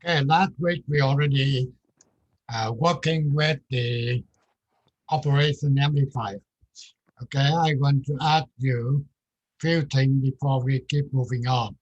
Okay, last week we already working with the operation amplifier. Okay, I want to ask you few things before we keep moving on.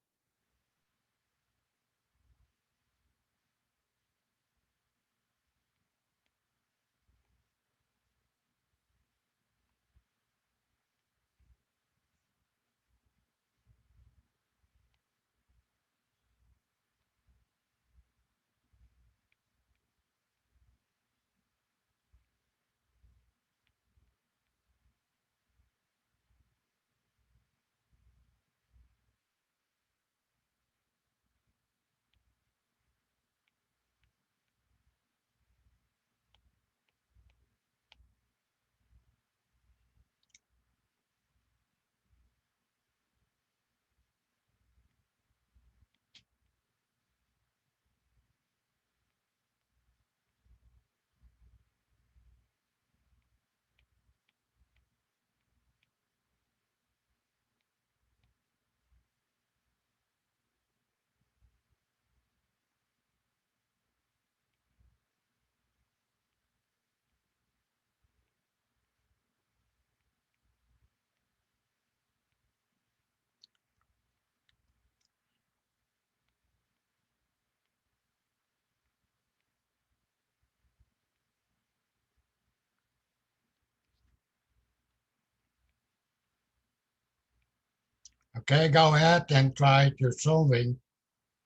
Okay, go ahead and try to solving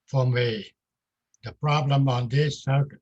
for me the problem on this circuit.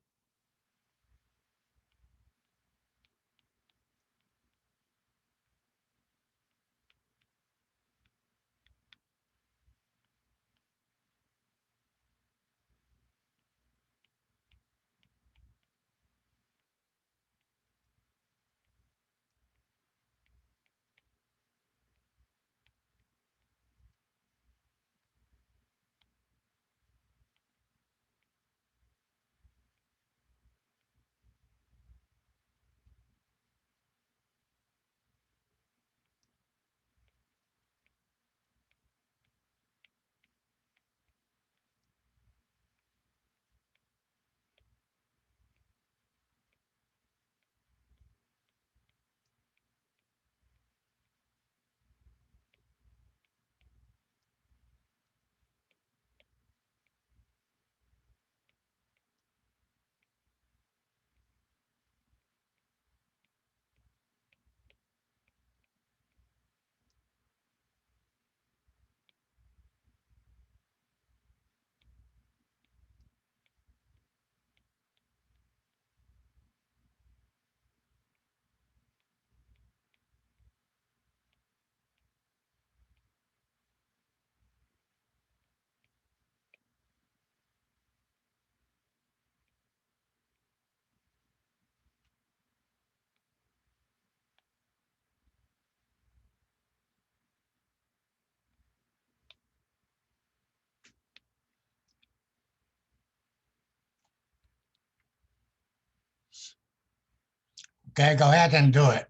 Okay, go ahead and do it.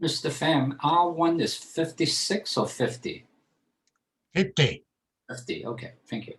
Mr. Pham, R1 is 56 or 50? 50. 50, okay, thank you.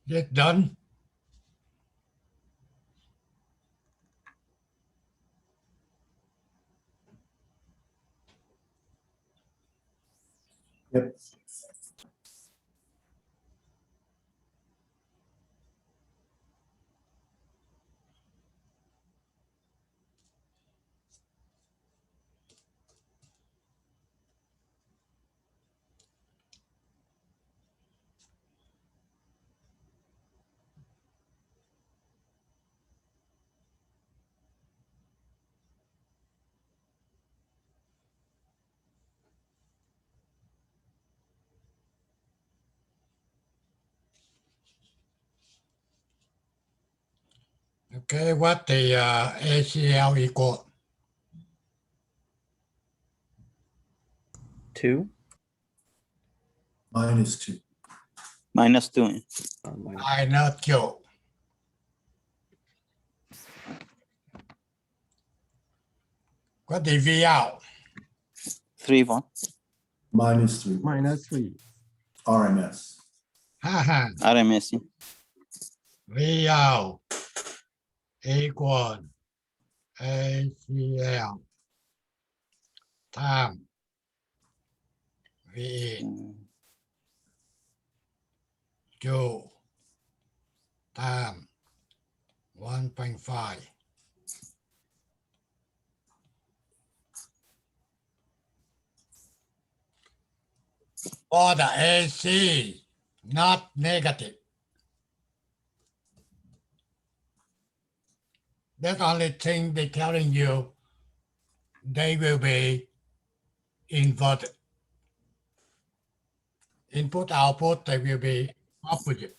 This done. Yep. Okay, what the ACL equal? 2 -2. minus 2. I not you. What the V out? 3 1. -3. -3. RMS. Haha, RMS. V out equal ACL time V Mm, 2 time 1.5. For the AC, not negative. That's the only thing they're telling you they will be inverted. Input output, they will be opposite.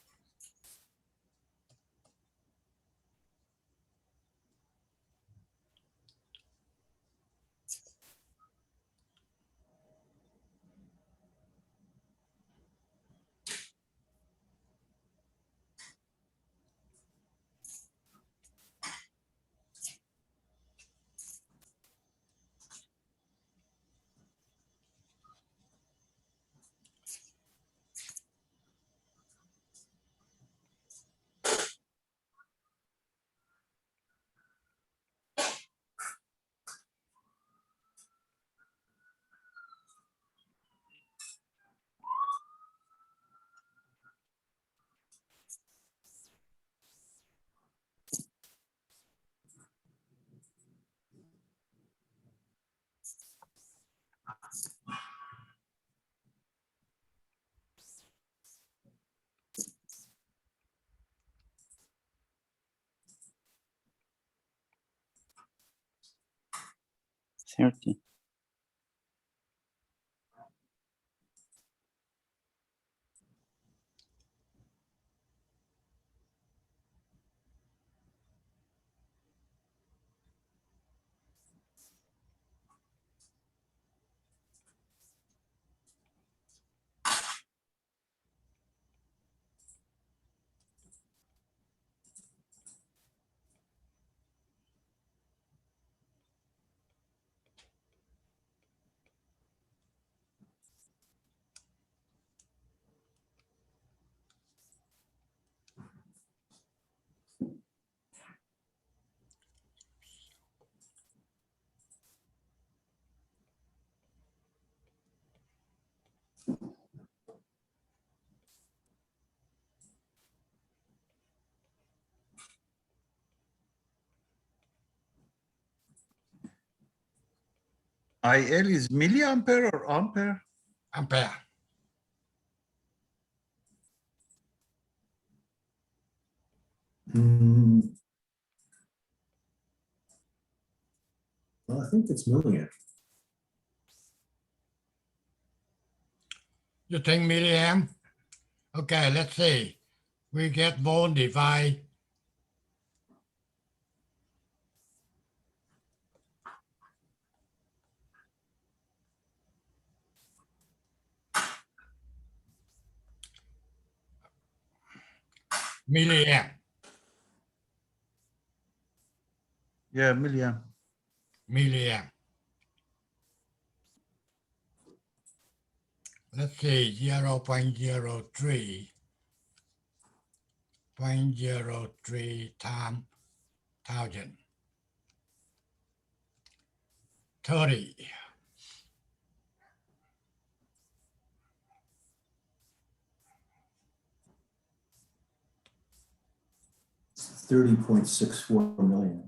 Thirty. IL is milliampere or ampere? Ampere. Well, I think it's milliamp. You think milliamp? Okay, let's see. We get volt divide milliamp. Yeah, milliamp. Milliamp. Let's see, 0.03 0.03 times 1,000. 30. It's 30.64 million.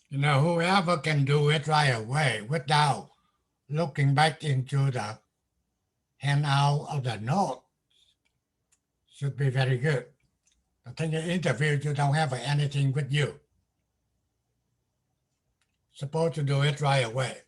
You know, whoever can do it right away without looking back into the handout of the note should be very good. But in the interview, you don't have anything with you. Supposed to do it right away.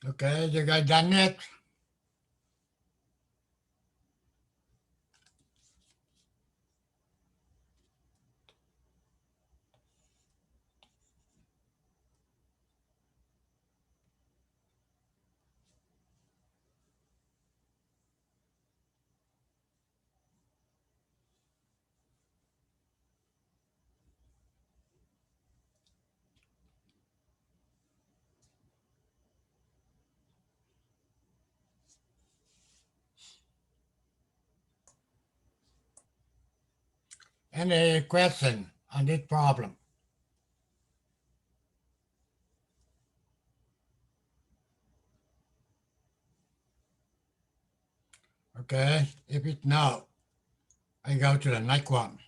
Okay, you guys done it? Any question on this problem? Okay, if it's no, I go to the next one.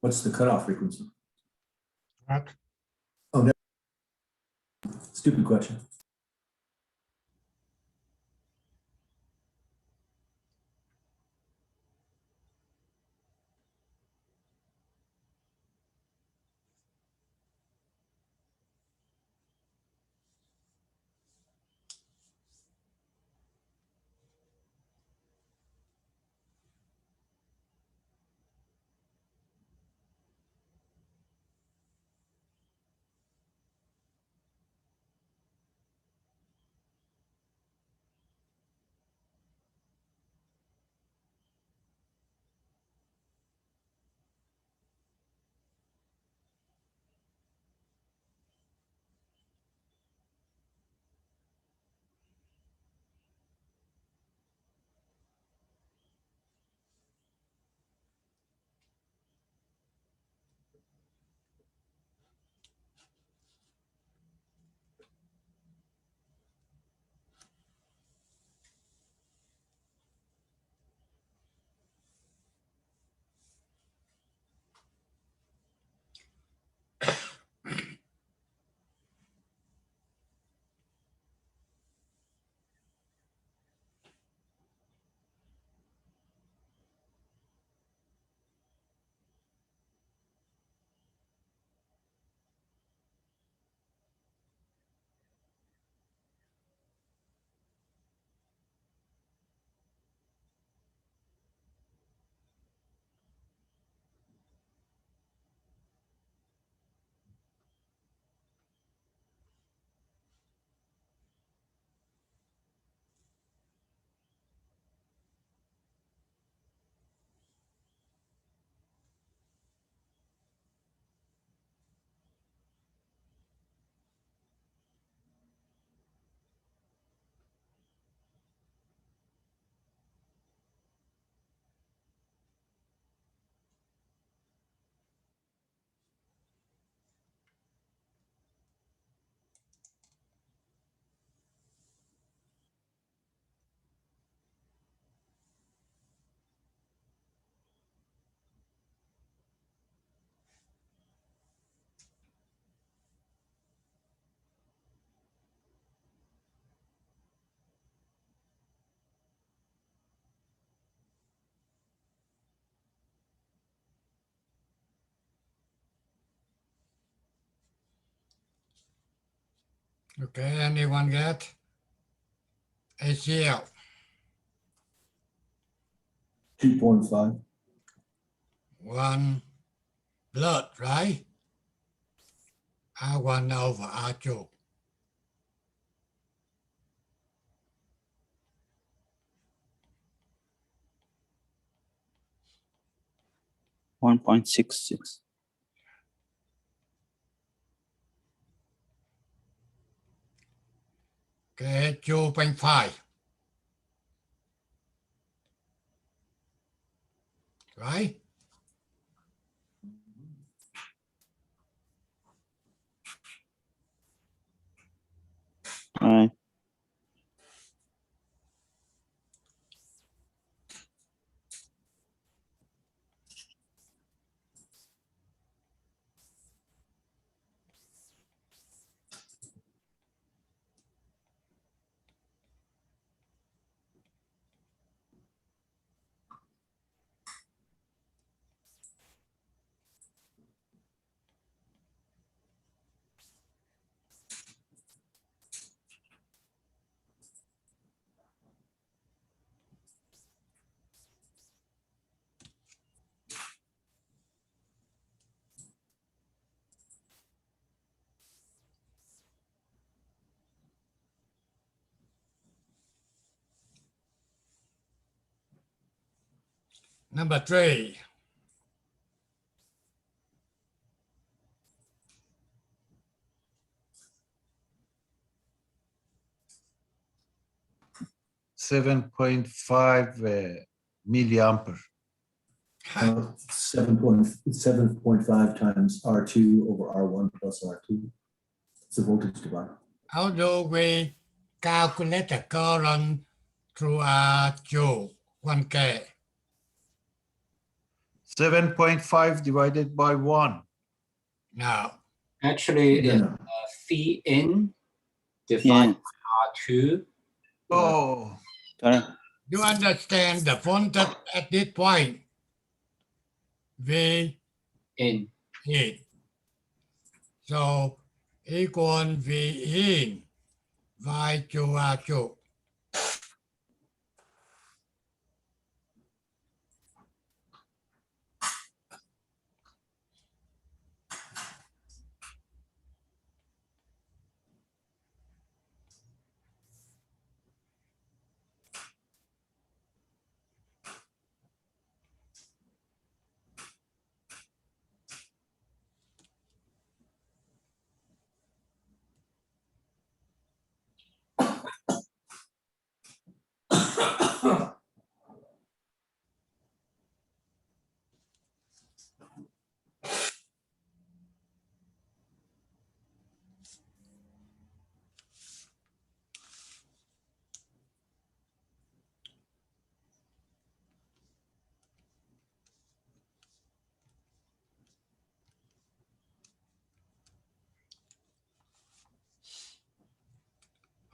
What's the cutoff frequency? What? Stupid question. Okay, anyone get? ACL, 2.5. 1 blood, right? R1 over R2. 1.66. Okay, 2.5. Right? Right. Number 3. 7.5 milliampere. 7.5 times R2 over R1 plus R2. It's the voltage divider. How do we calculate the current through R2? 1K. 7.5 divided by 1. No, Actually, No, it's no. phi in Yeah, divided by R2. Oh, correct. you understand the font at this point. V In. in. So equal V in by QR2.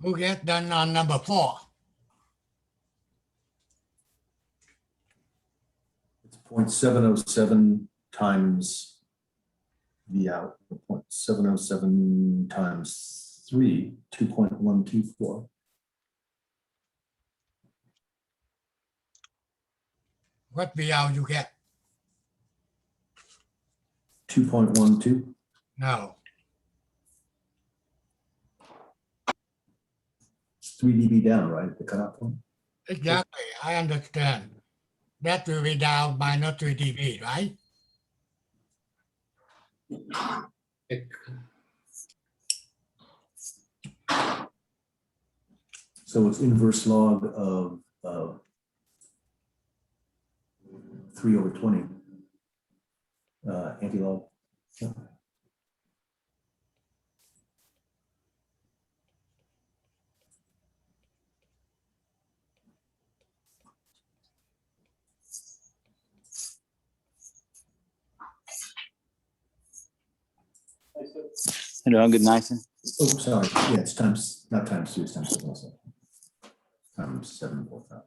Who get done on number 4? It's 0.707 times V out, 0.707 times 3, 2.124. What V out you get? 2.12. No, It's 3 dB down, right, at the cutoff point? exactly. I understand. That will be down by not 3 dB, right? It- So it's inverse log of 3/20, anti-log. Hello, good night. Oh, sorry, yeah, it's times, not times 2, it's times 7 also. Times 7.5.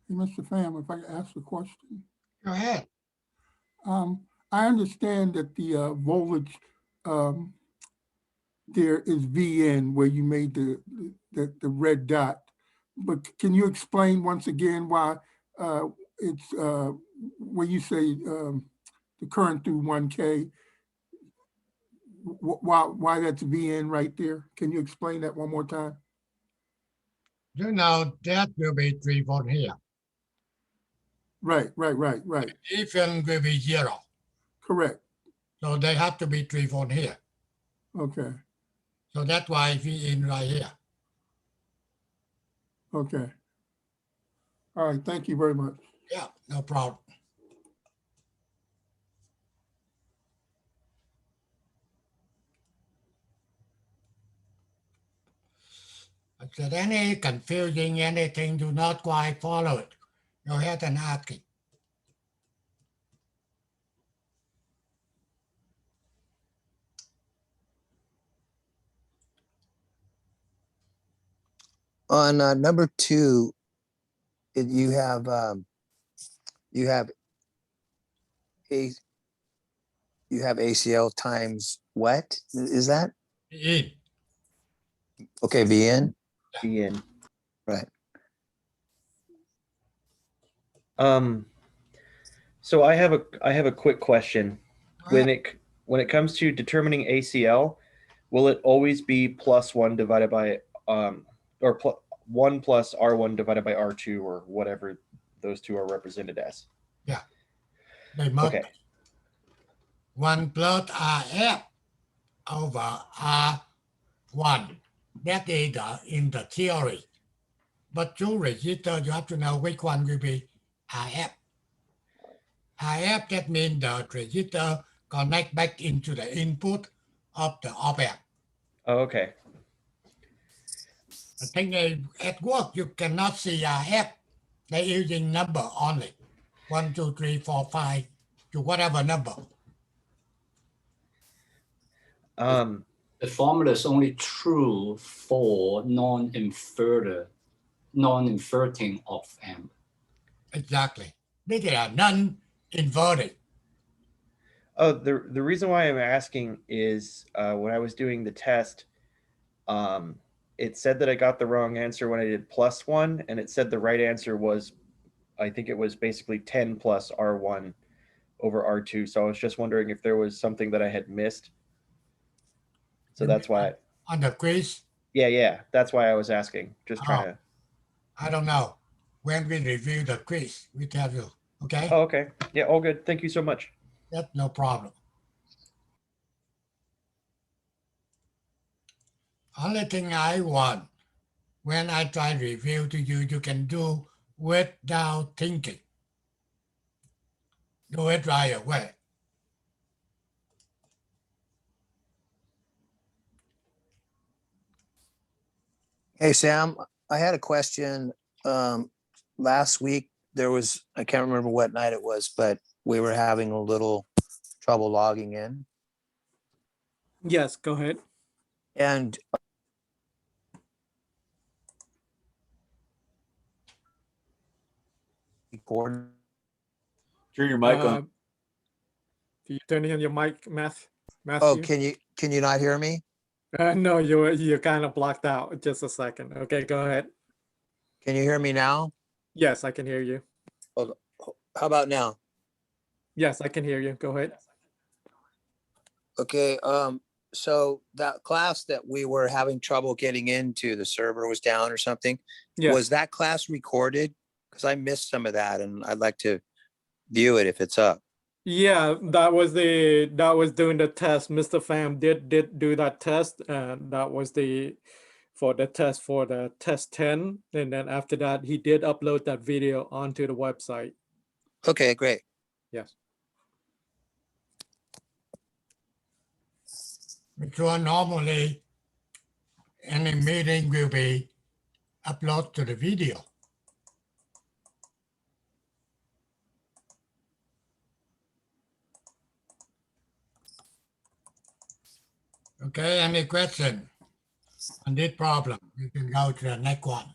Hey, Mr. Pham, if I could ask a question. Go ahead. I understand that the voltage there is VN where you made the red dot. But can you explain once again why it's where you say the current through 1K, why that's VN right there? Can you explain that one more time? You know that will be 3 volt here. Right. Even will be 0. Correct. So they have to be 3 volt here. Okay. So that's why V in right here. Okay. All right. Thank you very much. Yeah, no problem. If there's any confusing anything, do not quite follow it. Go ahead and ask it. On number two, you have a you have ACL times what is that? In. Okay, VN. Ian. Right. So I have a quick question. When it comes to determining ACL, will it always be plus one divided by one plus R1 divided by R2 or whatever those two are represented as? They must Okay. 1 plus RF over R1. That is in the theory. But to register, you have to know which one will be RF. RF, that means the register connect back into the input of the op-amp. Oh, okay. The thing is, at work, you cannot see RF. They're using number only. 1, 2, 3, 4, 5, to whatever number. The formula is only true for non-inverting op-amp. Exactly. They are non-inverted. Oh, the reason why I'm asking is when I was doing the test, it said that I got the wrong answer when I did plus one, and it said the right answer was, I think it was basically 10 plus R1 over R2. So I was just wondering if there was something that I had missed. So that's why. On the quiz, Yeah, that's why I was asking. Just trying to. I don't know. When we review the quiz, we tell you. Okay? Oh, okay. Yeah, all good. Thank you so much. That's no problem. Only thing I want, when I try review to you, you can do without thinking. Do it right away. Hey, Sam, I had a question. Last week, I can't remember what night it was, but we were having a little trouble logging in. Yes, go ahead. And record. Turn your mic on. Can you turn on your mic, Matthew? Oh, can you not hear me? No, you're kind of blocked out. Just a second. Okay, go ahead. Can you hear me now? Yes, I can hear you. How about now? Yes, I can hear you. Go ahead. Okay, so that class that we were having trouble getting into, the server was down or something. Yeah. Was that class recorded? Because I missed some of that and I'd like to view it if it's up. Yeah, that was doing the test. Mr. Pham did do that test, and that was for the test 10. And then after that, he did upload that video onto the website. Okay, great. Yes. Because normally any meeting will be uploaded to the video. Okay, any question on this problem? You can go to the next one.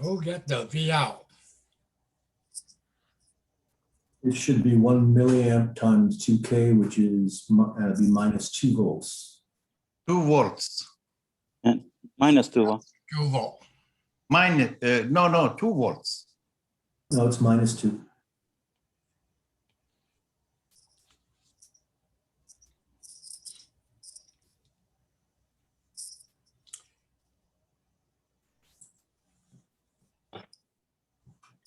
Who get the V out? It should be 1 milliamp times 2K, which is be minus 2 volts. 2 volts. Minus 2. 2 volt. Minus, no, 2 volts. No, it's minus 2.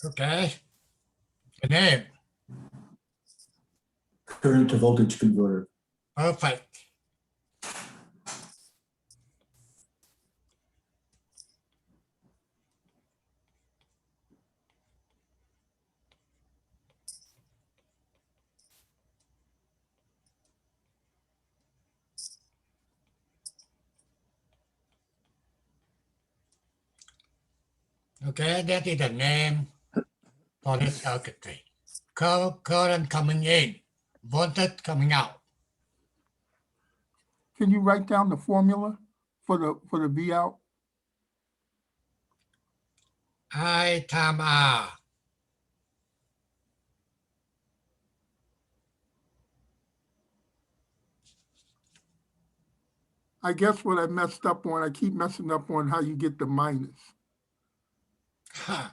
Okay. The name. Current to voltage converter. Perfect. Okay, that is the name for the circuitry. Current coming in, voltage coming out. Can you write down the formula for the V out? I time R. I guess what I messed up on, I keep messing up on how you get the minus. Huh.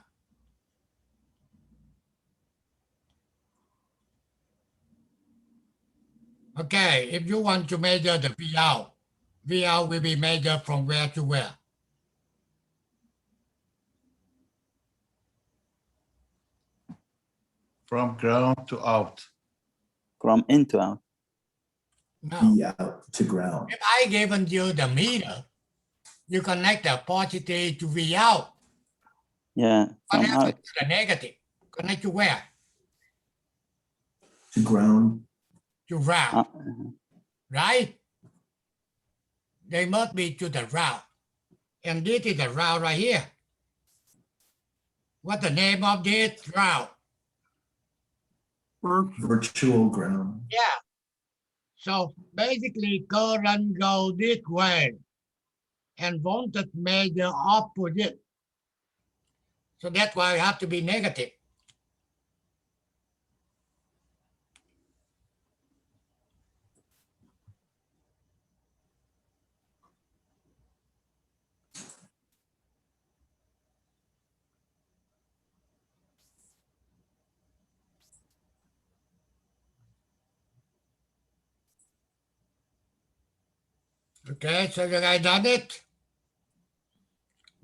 Okay, if you want to measure the V out will be measured from where to where? From ground to out. From in to out. No. V out to ground. If I given you the meter, you connect the positive to V out. Yeah, What from happens out. to the negative? Connect to where? To ground. To round, Uh, right? They must be to the round. And this is the round right here. What's the name of this round? Virtual ground. Yeah. So basically current go this way and voltage measure opposite. So that's why it have to be negative. Okay, so you guys done it?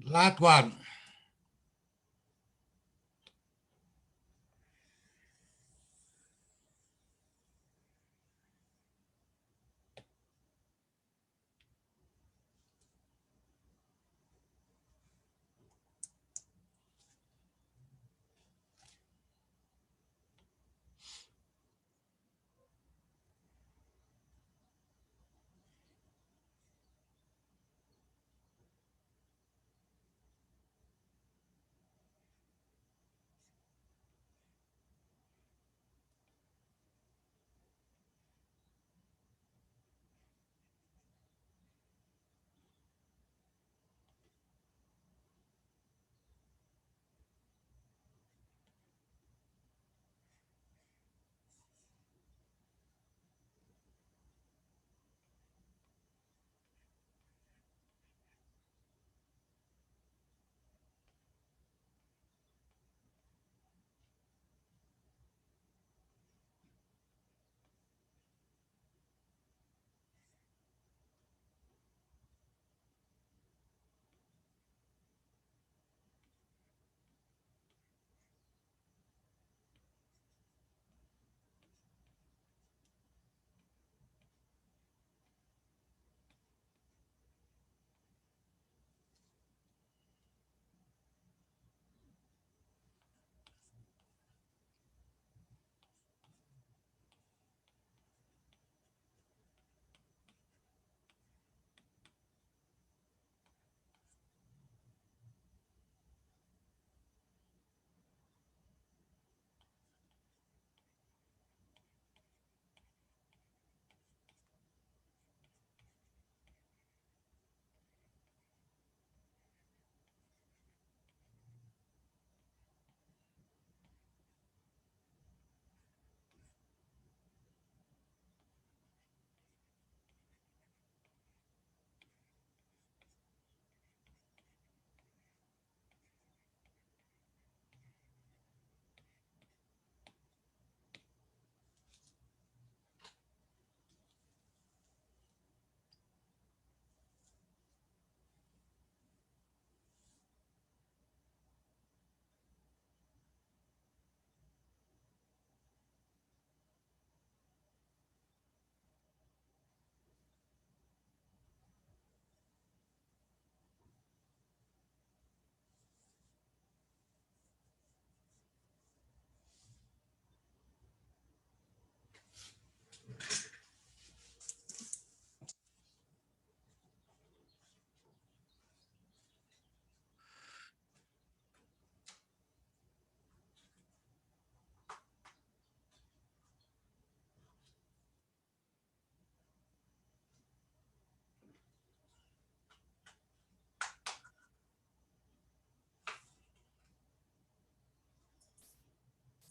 Last one.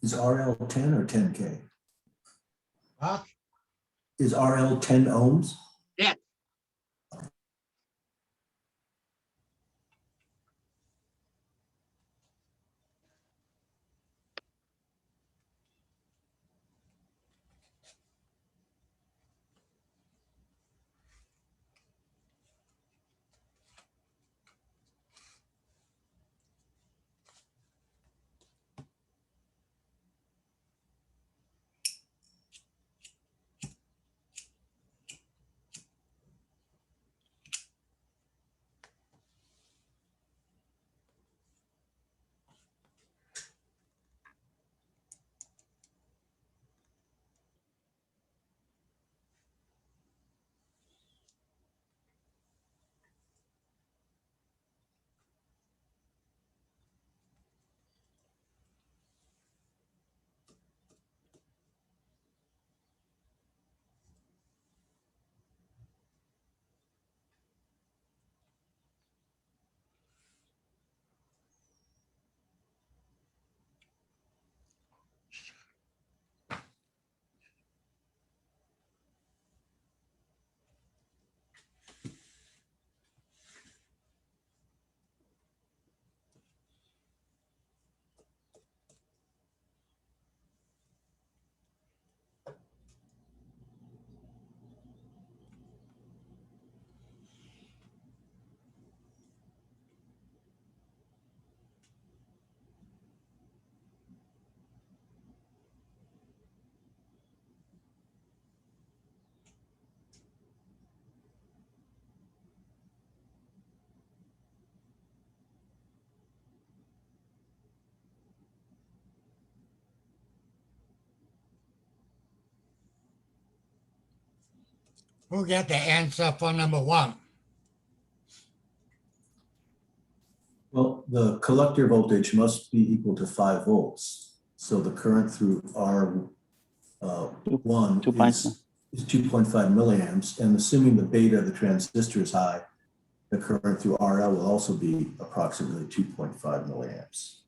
Is RL 10 or 10K? Huh? Is RL 10 ohms? Yeah. Who get the answer for number one? Well, the collector voltage must be equal to 5 volts. So the current through R1 is 2.5 milliamps. And assuming the beta of the transistor is high, the current through RL will also be approximately 2.5 milliamps.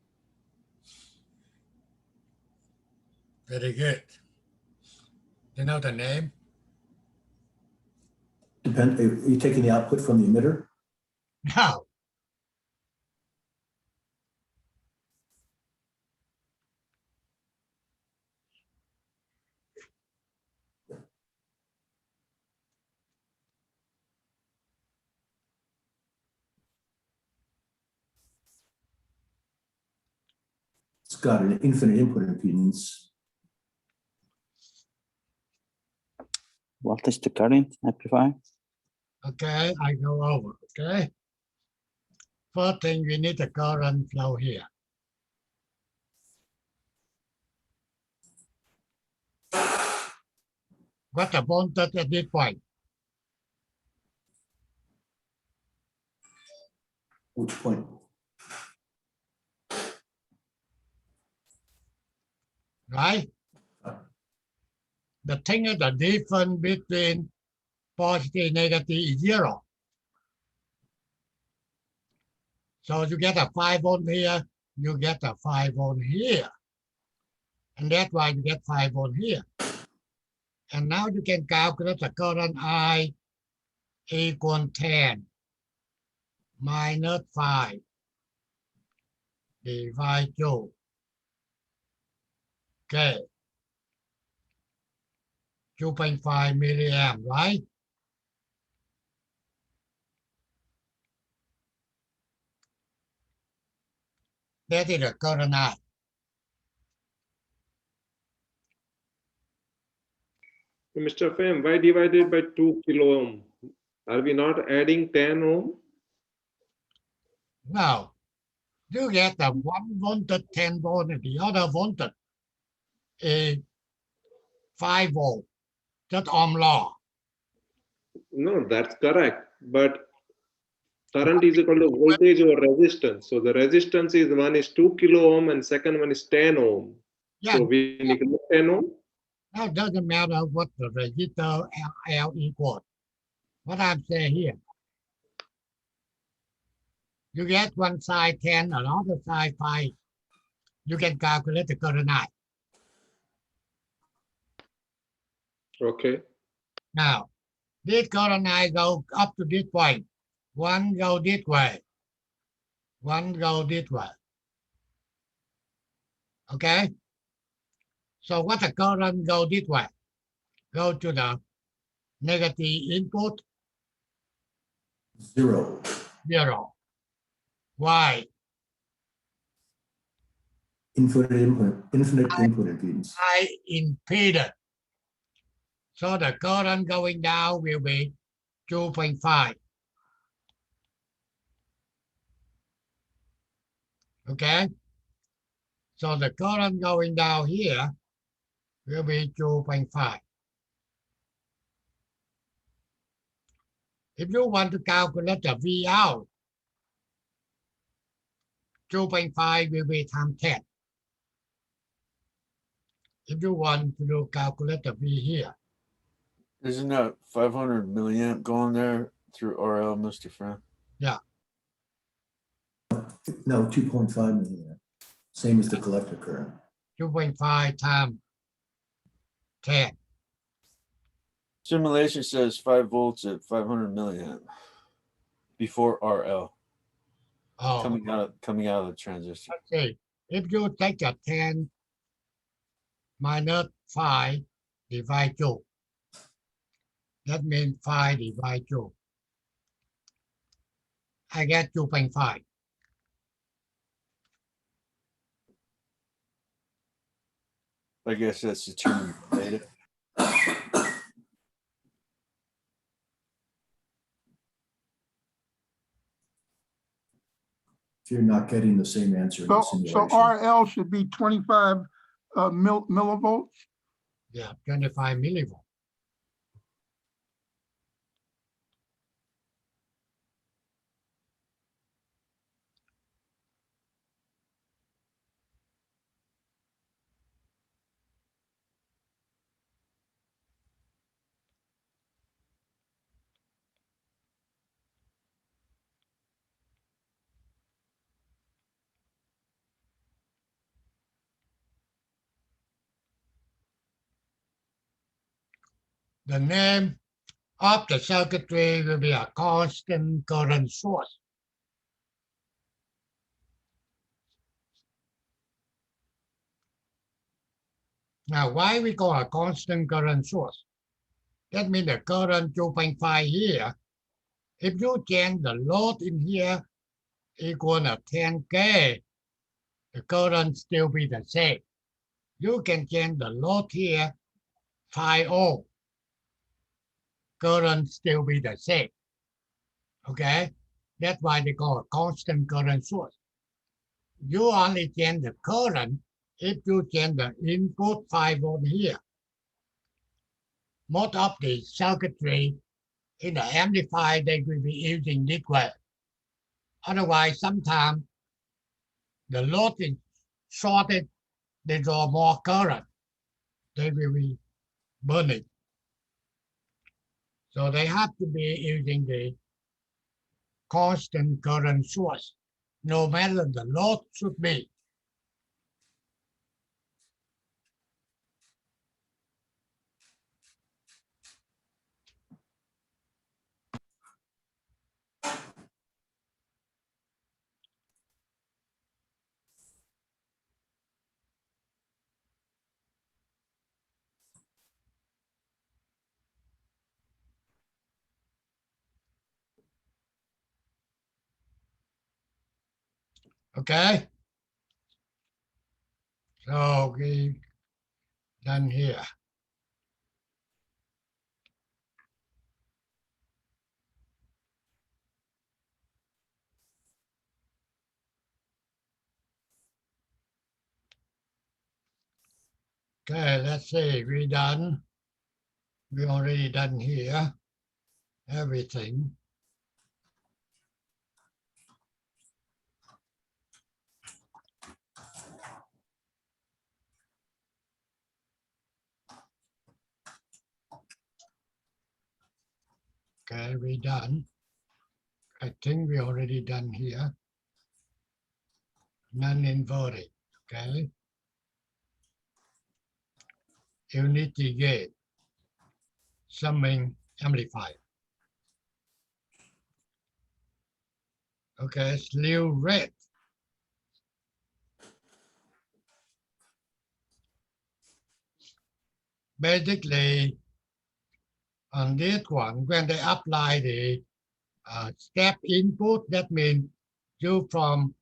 Very good. You know the name? Are you taking the output from the emitter? No. It's got an infinite input impedance. What is the current amplifier? Okay, I go over, okay? First thing, we need the current flow here. What the voltage at this point? Which point? Right? The thing is the difference between positive and negative is 0. So you get a 5 volt here, you get a 5 volt here. And that's why you get 5 volt here. And now you can calculate the current I equal 10 minus 5 divided 2. Okay. 2.5 milliamp, right? That is the current I. Mr. Pham, why divided by 2 kilo ohm? Are we not adding 10 ohm? Now, you get the one voltage 10 volt and the other voltage is 5 volt. That's Ohm law. No, that's correct. But current is equal to voltage over resistance. So the resistance is one is 2 kilo ohm and second one is 10 ohm. Yeah, So we neglect 10 ohm. now it doesn't matter what the resistor L equals. What I'm saying here, you get one side 10, another side 5. You can calculate the current I. Okay. Now, this current I go up to this point. One go this way. One go this way. Okay? So what the current go this way? Go to the negative input, 0. 0. Why? Infinite input impedance. High impedance. So the current going down will be 2.5. Okay? So the current going down here will be 2.5. If you want to calculate the V out, 2.5 will be times 10. If you want to do calculate the V here, Isn't that 500 milliamp going there through RL, Mr. Friend? No, 2.5 milliamp. Same as the collector current. 2.5 times 10. Simulation says 5 volts at 500 milliamp before RL Oh, coming out of the transistor. let's see. If you take a 10 minus 5 divide 2, that means 5 divide 2. I get 2.5. I guess that's determined data. If you're not getting the same answer in the So simulation. RL should be 25 millivolts. Yeah, 25 millivolts. The name of the circuitry will be a constant current source. Now, why we call a constant current source? That means the current 2.5 here. If you change the load in here equal to 10K, the current still be the same. You can change the load here 5 ohm. Current still be the same. Okay? That's why they call a constant current source. You only change the current if you change the input 5 volt here. Most of the circuitry in the amplifier, they will be using this way. Otherwise, sometimes the load is shorted, they draw more current. They will be burning. So they have to be using the constant current source, no matter the load should be. Okay? So we done here. Okay, let's see, we done. We already done here, everything. Okay, we done. I think we already done here. Non-inverted, okay? Unity gate. summing amplifier. Okay, slew rate. Basically, on this one, when they apply the step input, that means you from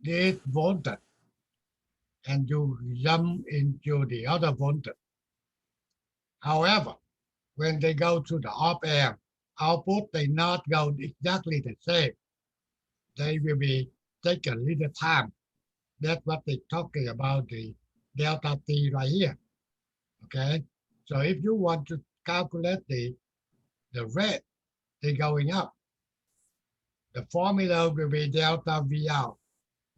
this voltage and you jump into the other voltage. However, when they go to the op-amp output, they not go exactly the same. They will be take a little time. That's what they're talking about, the delta T right here. Okay, so if you want to calculate the rate, they're going up. The formula will be delta V out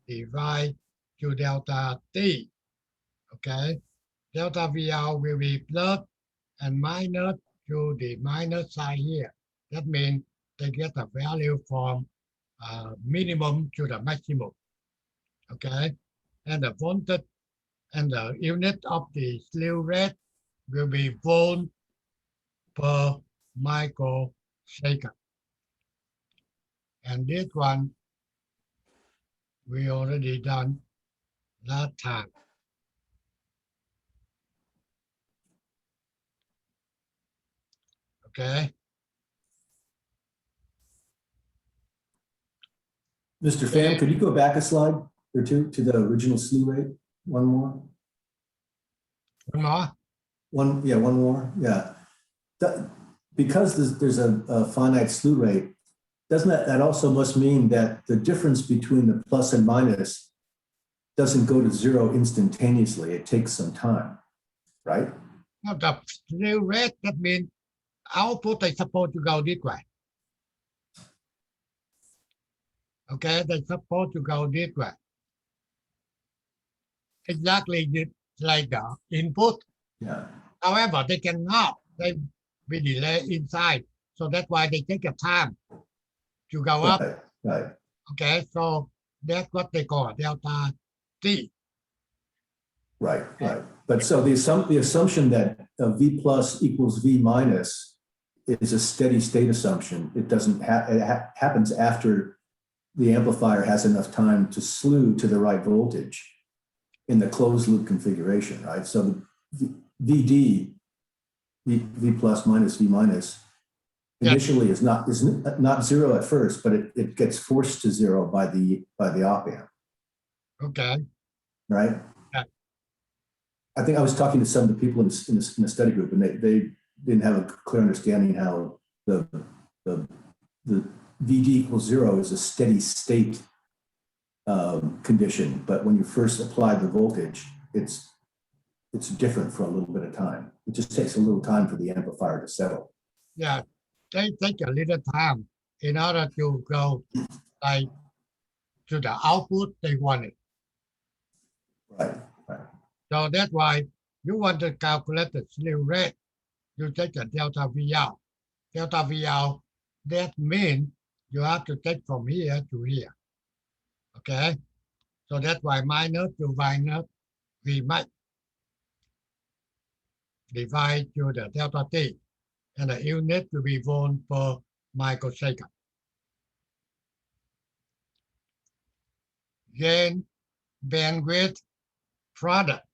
divided to delta T. Okay, delta V out will be plus and minus to the minus side here. That means they get a value from minimum to the maximum. Okay, and the voltage and the unit of the slew rate will be volt per microsecond. And this one we already done last time. Okay. Mr. Pham, could you go back a slide or two to the original slew rate? One more? One more? One more, yeah. Because there's a finite slew rate, doesn't that also must mean that the difference between the plus and minus doesn't go to zero instantaneously? It takes some time, right? Now the slew rate, that means output is supposed to go this way. Okay, they're supposed to go this way. Exactly like the input. Yeah. However, they cannot. They be delay inside. So that's why they take a time to go up. Right. Okay, so that's what they call delta T. Right. But so the assumption that V plus equals V minus is a steady state assumption. It doesn't happens after the amplifier has enough time to slew to the right voltage in the closed loop configuration, right? So the VD, V plus minus V minus, initially is not zero at first, but it gets forced to zero by the op amp. Okay. Right. Yeah. I think I was talking to some of the people in the study group, and they didn't have a clear understanding how the VD equals zero is a steady state condition, but when you first apply the voltage, it's different for a little bit of time. It just takes a little time for the amplifier to settle. Yeah, they take a little time in order to go like to the output they wanted. Right. So that's why you want to calculate the slew rate. You take a delta V out. Delta V out, that means you have to take from here to here. Okay, so that's why minus to minus, we might divide to the delta T, and the unit will be volt per microsecond. Gain bandwidth product.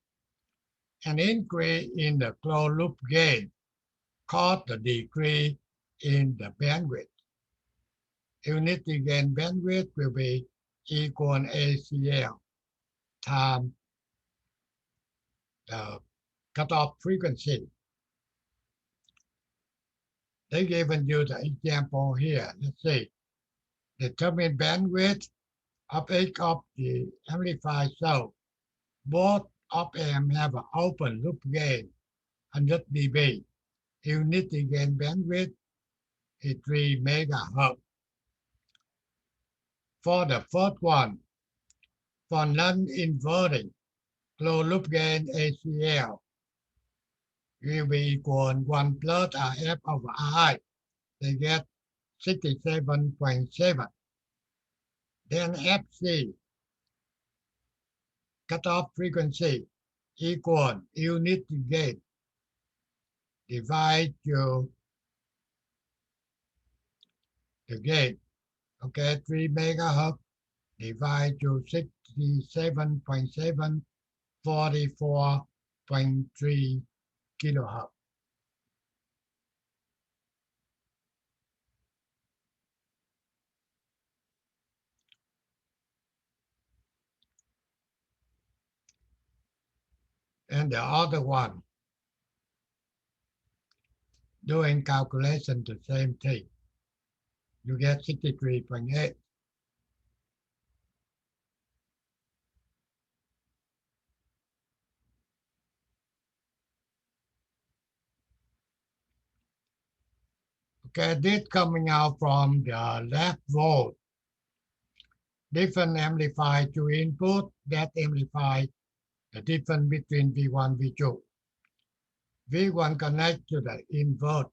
An increase in the closed loop gain cause the decrease in the bandwidth. Unity gain bandwidth will be equal ACL times the cutoff frequency. They given you the example here. Let's see. Determine bandwidth of each of the amplifier. So both op amp have an open loop gain 100 dB. Unity gain bandwidth is 3 megahertz. For the first one, for non-inverting, closed loop gain ACL will be equal 1 plus RF over RI. They get 67.7. Then FC, cutoff frequency, equal unity gain. divide to the gain. Okay, 3 megahertz divide to 67.7, 44.3 kilohertz. And the other one, doing calculation the same thing. You get 63.8. Okay, this coming out from the left volt. Different amplifier to input, that amplify the difference between V1, V2. V1 connect to the invert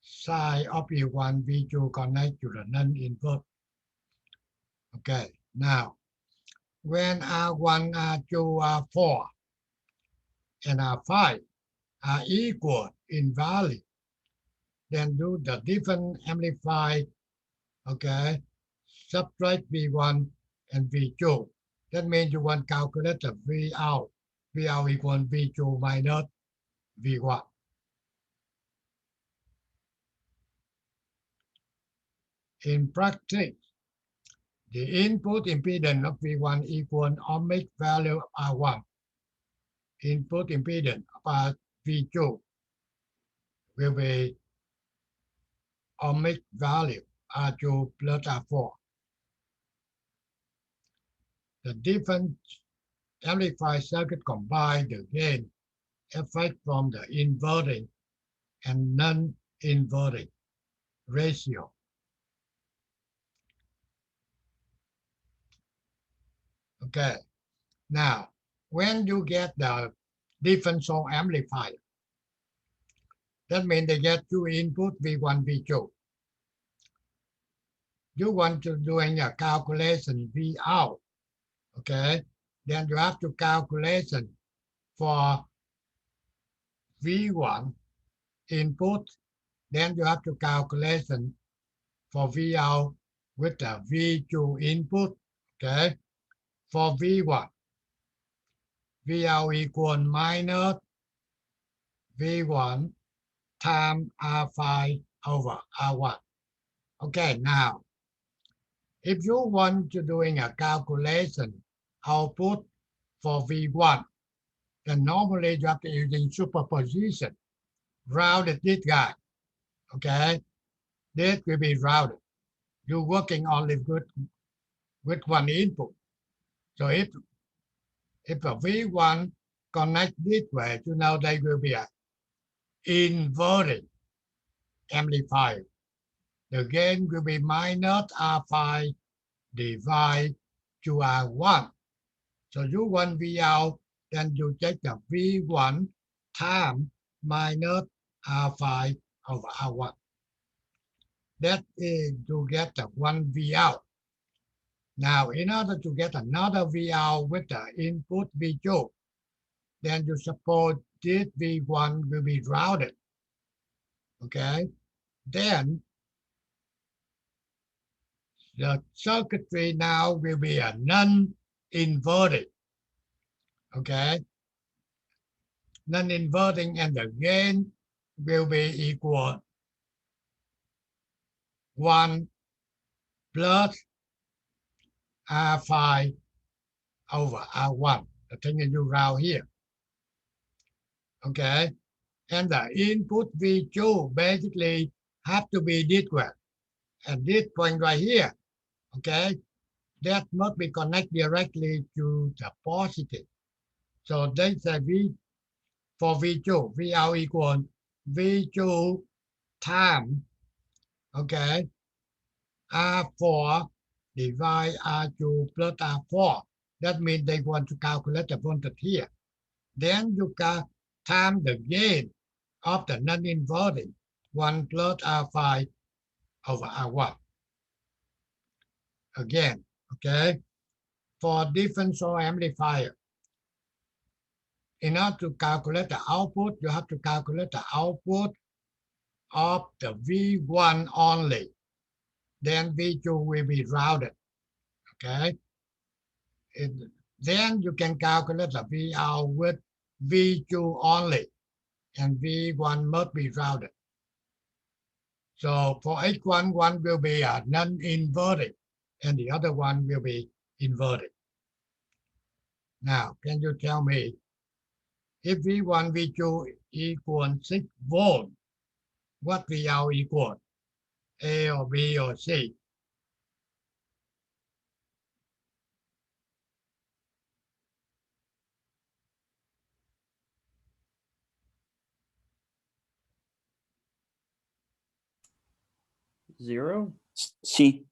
side of V1, V2 connect to the non-invert. Okay, now when R1, R2, R4, and R5 are equal in value, then do the different amplify, okay, subtract V1 and V2. That means you want to calculate the V out. V out equal V2 minus V1. In practice, the input impedance of V1 equal ohmic value of R1. Input impedance of V2 will be ohmic value R2 plus R4. The different amplified circuit combine the gain effect from the inverting and non-inverting ratio. Okay, now when you get the differential amplifier, that means they get two input V1, V2. You want to doing a calculation V out, okay? Then you have to calculation for V1 input, then you have to calculation for V out with the V2 input, okay? For V1, V out equal minus V1 times R5 over R1. Okay, now, if you want to doing a calculation output for V1, then normally you have to using superposition, rounded this guy, okay? This will be rounded. You're working only with one input. So if a V1 connect this way, you know they will be a inverting amplifier. The gain will be minus R5 divided to R1. So you want V out, then you take the V1 times minus R5 over R1. That is to get the one V out. Now, in order to get another V out with the input V2, then you suppose this V1 will be rounded. Okay? Then the circuitry now will be a non-inverting. Okay? Non-inverting, and the gain will be equal 1 plus R5 over R1. The thing is you round here. Okay? And the input V2 basically have to be this way. And this point right here, okay, that must be connected directly to the positive. So they say for V2, V out equal V2 times, okay, R4 divide R2 plus R4. That means they want to calculate the voltage here. Then you can time the gain of the non-inverting 1 plus R5 over R1. Again, okay, for differential amplifier, in order to calculate the output, you have to calculate the output of the V1 only. Then V2 will be rounded. Okay. Then you can calculate the V out with V2 only, and V1 must be rounded. So for H1, one will be a non-inverted, and the other one will be inverted. Now, can you tell me if V1, V2 equal 6 volts, what V out equal? A or B or C? Zero? C.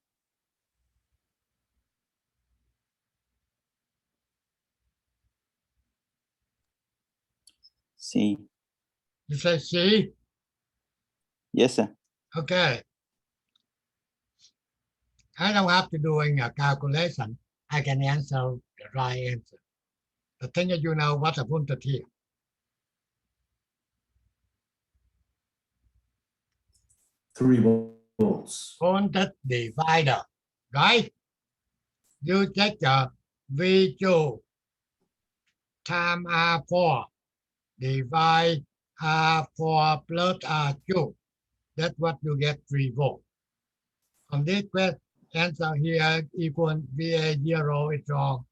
C. You say C? Yes, sir. Okay. I don't have to do a calculation. I can answer the right answer. The thing is, you know what's a voltage here. 3 volts. Voltage divider, right? You take the V2 times R4 divide R4 plus R2. That's what you get 3 volts. On this question, answer here equal VA 0 is wrong,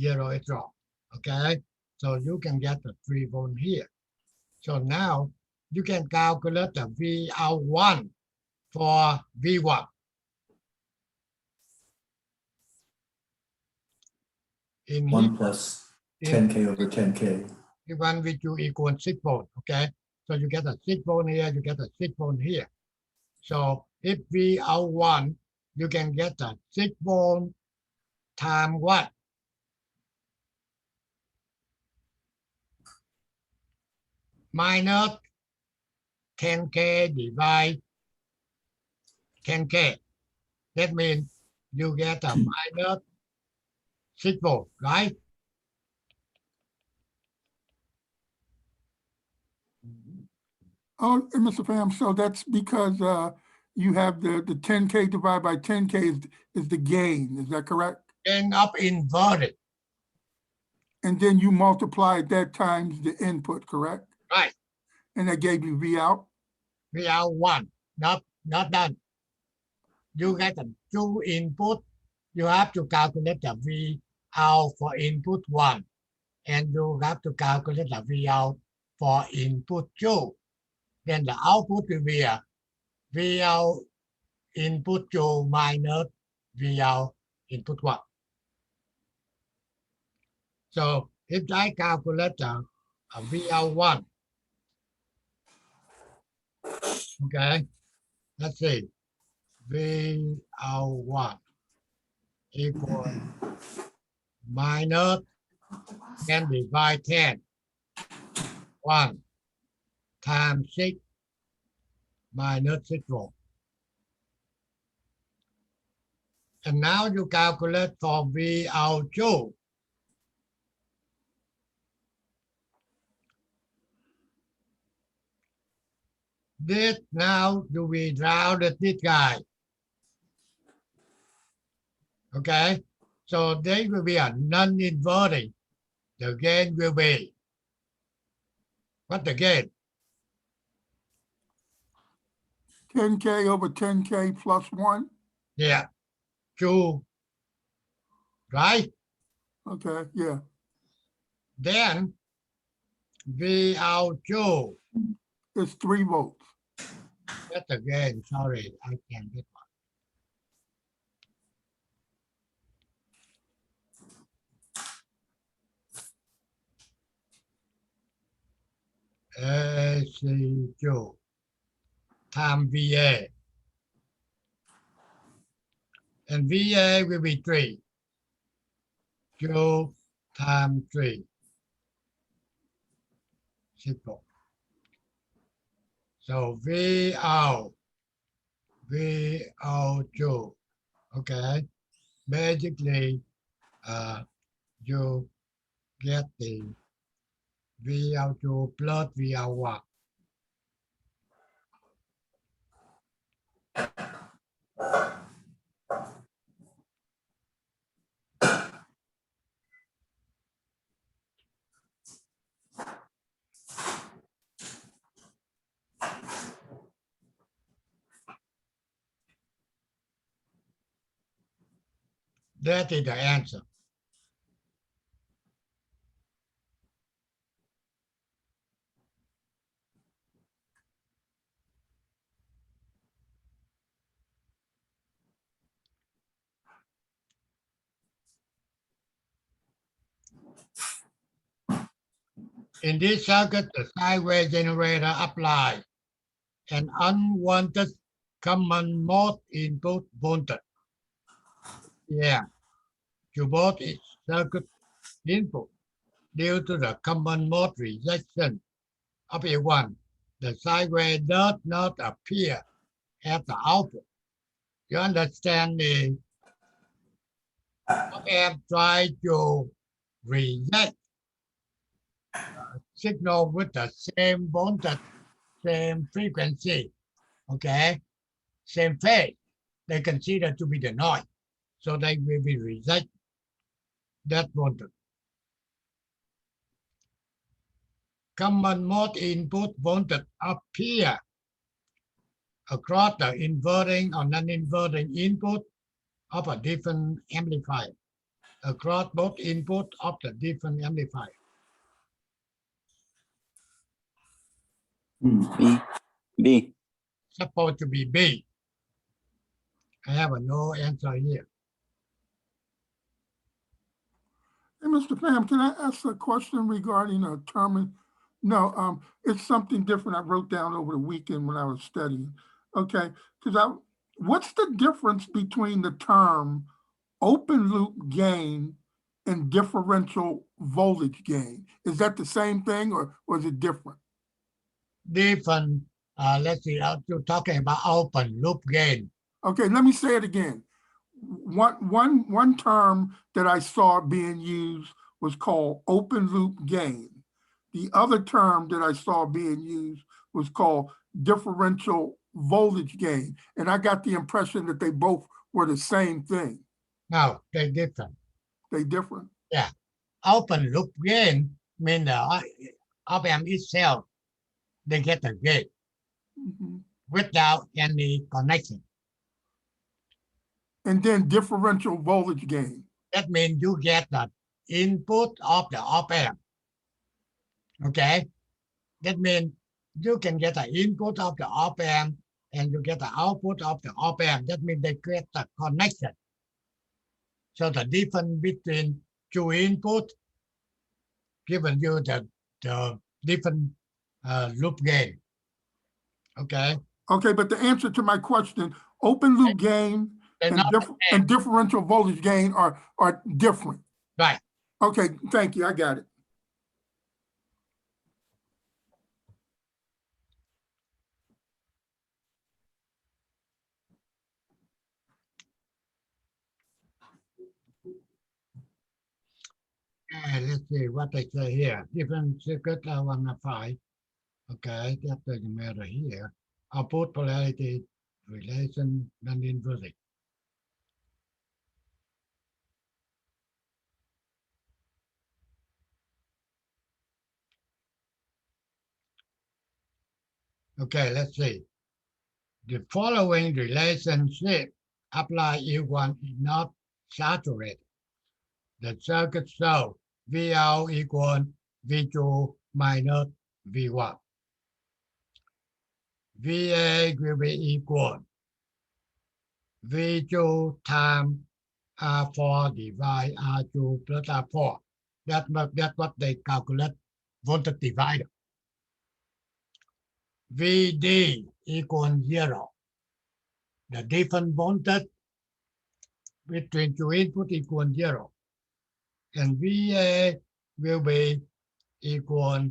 0 is wrong. Okay, so you can get the 3 volts here. So now you can calculate the V out 1 for V1. In 1 here, plus 10K over 10K. V1, V2 equal 6 volts. Okay, so you get a 6 volt here, you get a 6 volt here. So if V out 1, you can get a 6 volt times what? Minus 10K divide 10K. That means you get a minus 6 volt, right? Oh, and Mr. Pham, so that's because you have the 10K divided by 10K is the gain, is that correct? End up inverted, And then you multiplied that times the input, correct? right? And that gave you V out? V out 1, not done. You get a 2 input. You have to calculate the V out for input 1, and you have to calculate the V out for input 2. Then the output will be a V out input 2 minus V out input 1. So if I calculate a V out 1, okay, let's see, V out 1 equal minus 10 divide 10, 1 times 6 minus 6 volt. And now you calculate for V out 2. This now you will rounded this guy. Okay, so they will be a non-inverting. The gain will be, what the gain? 10K over 10K plus 1? Yeah, 2, right? Okay, yeah. Then V out 2, It's 3 volts. that's the gain, sorry, I can't get one. AC2 times VA. And VA will be 3. 2 times 3. 6 volt. So VO2. Okay. Basically, you get the VL2 plus VL1. That is the answer. In this circuit, the sine wave generator applies an unwanted common mode input voltage. Yeah, to both its circuit input due to the common mode rejection of A1. The sine wave does not appear at the output. You understand me? Op-amp try to reject signal with the same voltage, same frequency, okay, same phase. They consider to be the noise, so they will be reject that voltage. Common mode input voltage appear across the inverting or non-inverting input of a different amplifier, across both input of the different amplifier. B. Supposed to be B. I have a no answer here. Hey, Mr. Pham, can I ask a question regarding a term? No, it's something different I wrote down over the weekend when I was studying. Okay, because what's the difference between the term open loop gain and differential voltage gain? Is that the same thing or is it different? Different, let's see, you're talking about open loop gain. Okay, let me say it again. One term that I saw being used was called open loop gain. The other term that I saw being used was called differential voltage gain. And I got the impression that they both were the same thing. No, they're different. They different. Yeah. Open loop gain means the op-amp itself, they get the gain without any connection. And then differential voltage gain. That means you get the input of the op-amp. Okay? That means you can get the input of the op-amp and you get the output of the op-amp. That means they get the connection. So the difference between two inputs given you the different loop gain. Okay? Okay, but the answer to my question, open loop gain and differential voltage gain are different. Right. Okay, thank you. I got it. Let's see what they say here. Different circuit I want to find. Okay, that doesn't matter here. Output polarity relation non-inverting. Okay, let's see. The following relationship apply if one is not saturated. The circuit shows VL equal V2 minus V1. VA will be equal V2 times R4 divided R2 plus R4. That's what they calculate voltage divider. VD equal 0. The different voltage between two inputs equal 0. And VA will be equal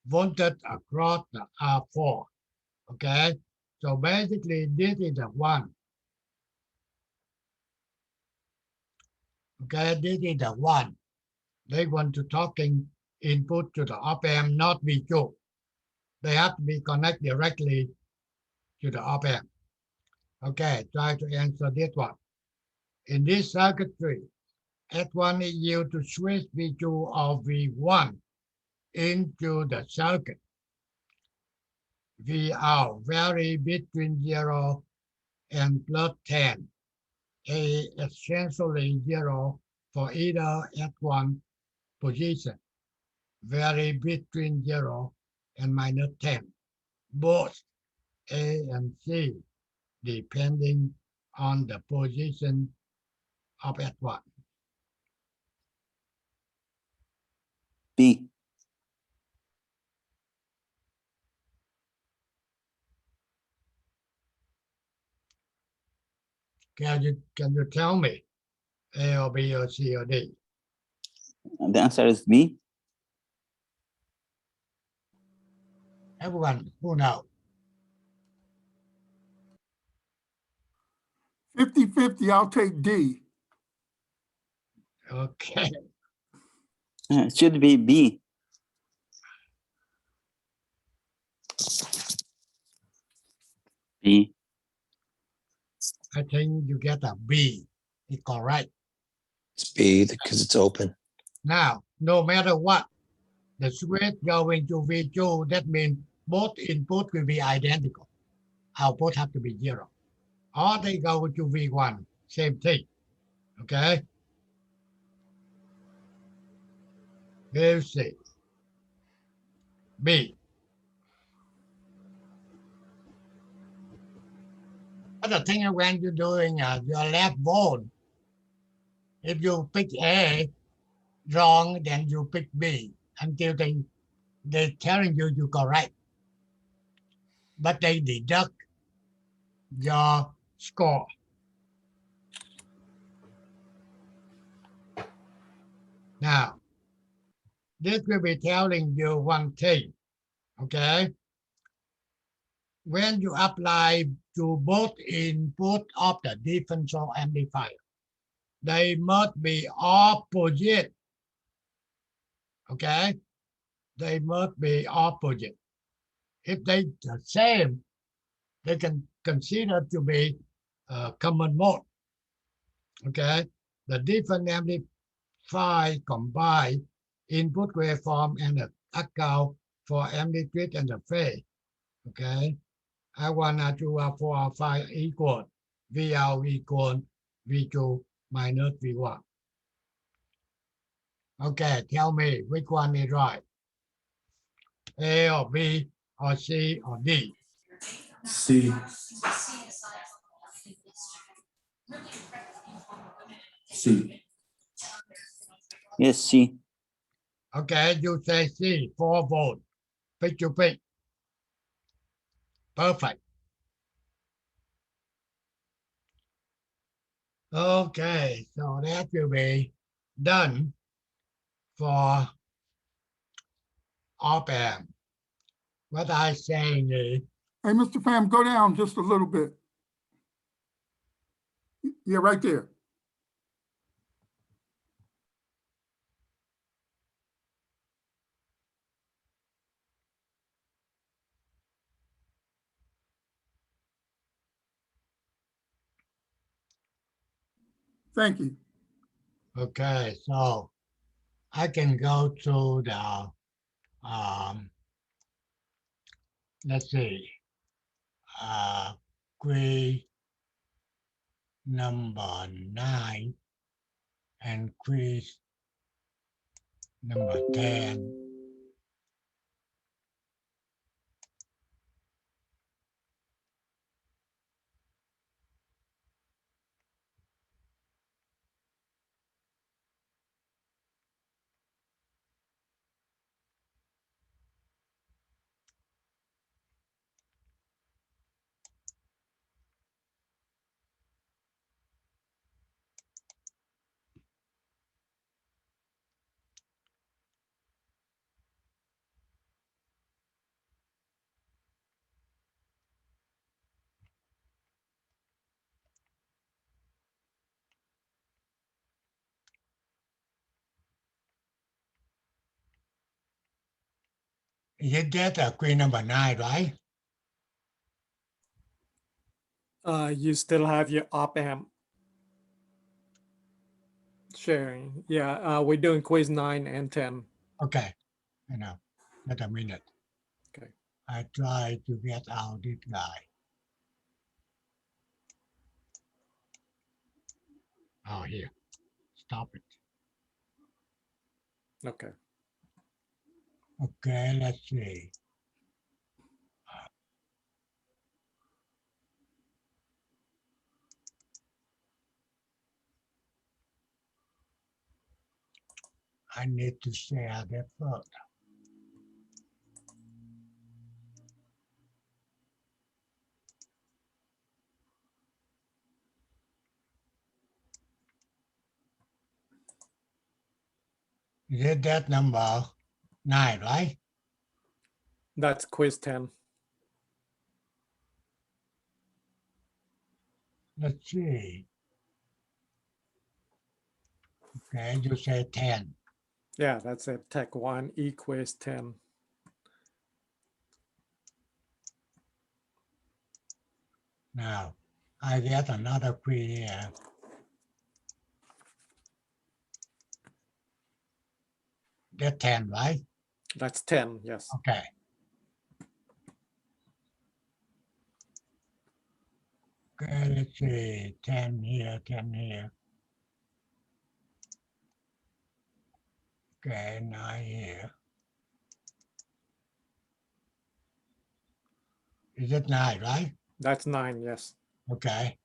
voltage across the R4. Okay, so basically this is the 1. Okay, this is the 1. They want to talking input to the op-amp, not VQ. They have to be connected directly to the op-amp. Okay, try to answer this one. In this circuitry, S1 is used to switch V2 or V1 into the circuit. Vout vary between 0 and plus 10. A essentially 0 for either S1 position. Vary between 0 and minus 10. Both A and C depending on the position of S1. B. Can you tell me A or B or C or D? The answer is B. Everyone who knows. 50-50, I'll take D. Okay. It should be B. B. I think you get a B. It's correct. It's B because it's open. Now, no matter what, the switch going to V2, that means both input will be identical. Output have to be 0. Or they go to V1, same thing. Okay? We'll see. B. But the thing is when you're doing your left vote, if you pick A wrong, then you pick B until they telling you correct. But they deduct your score. Now, this will be telling you one thing, okay? When you apply to both input of the differential amplifier, they must be opposite, okay? They must be opposite. If they the same, they can consider to be common mode, okay? The different amplifier combine input waveform and the account for amplitude and the phase, okay? I1, R2, R4, R5 equal VL equal V2 minus V1. Okay, tell me which one is right. A or B or C or D? C. C. Yes, C. Okay, you say C, 4 volt. Pick to pick. Perfect. Okay, so that will be done for op-amp. What I'm saying is, Hey, Mr. Pham, go down just a little bit. Yeah, right there. Thank you. okay, so I can go to the, let's see, quiz number 9 and quiz number 10. You get queen number 9, right? You still have your op amp sharing. Yeah, we're doing quiz 9 and 10. Okay, I know. Wait a minute. Okay. I try to get out this guy. Oh, here. Stop it. Okay. Okay, let's see. I need to share that first. Is it that number 9, right? That's quiz 10. Let's see. Okay, you say 10. Yeah, that's it. Tech 1, E quiz 10. Now, I get another quiz here. That 10, right? That's 10, yes. Okay. Okay, let's see. 10 here, 10 here. Okay, 9 here. Is it 9, right? That's 9, yes. Okay.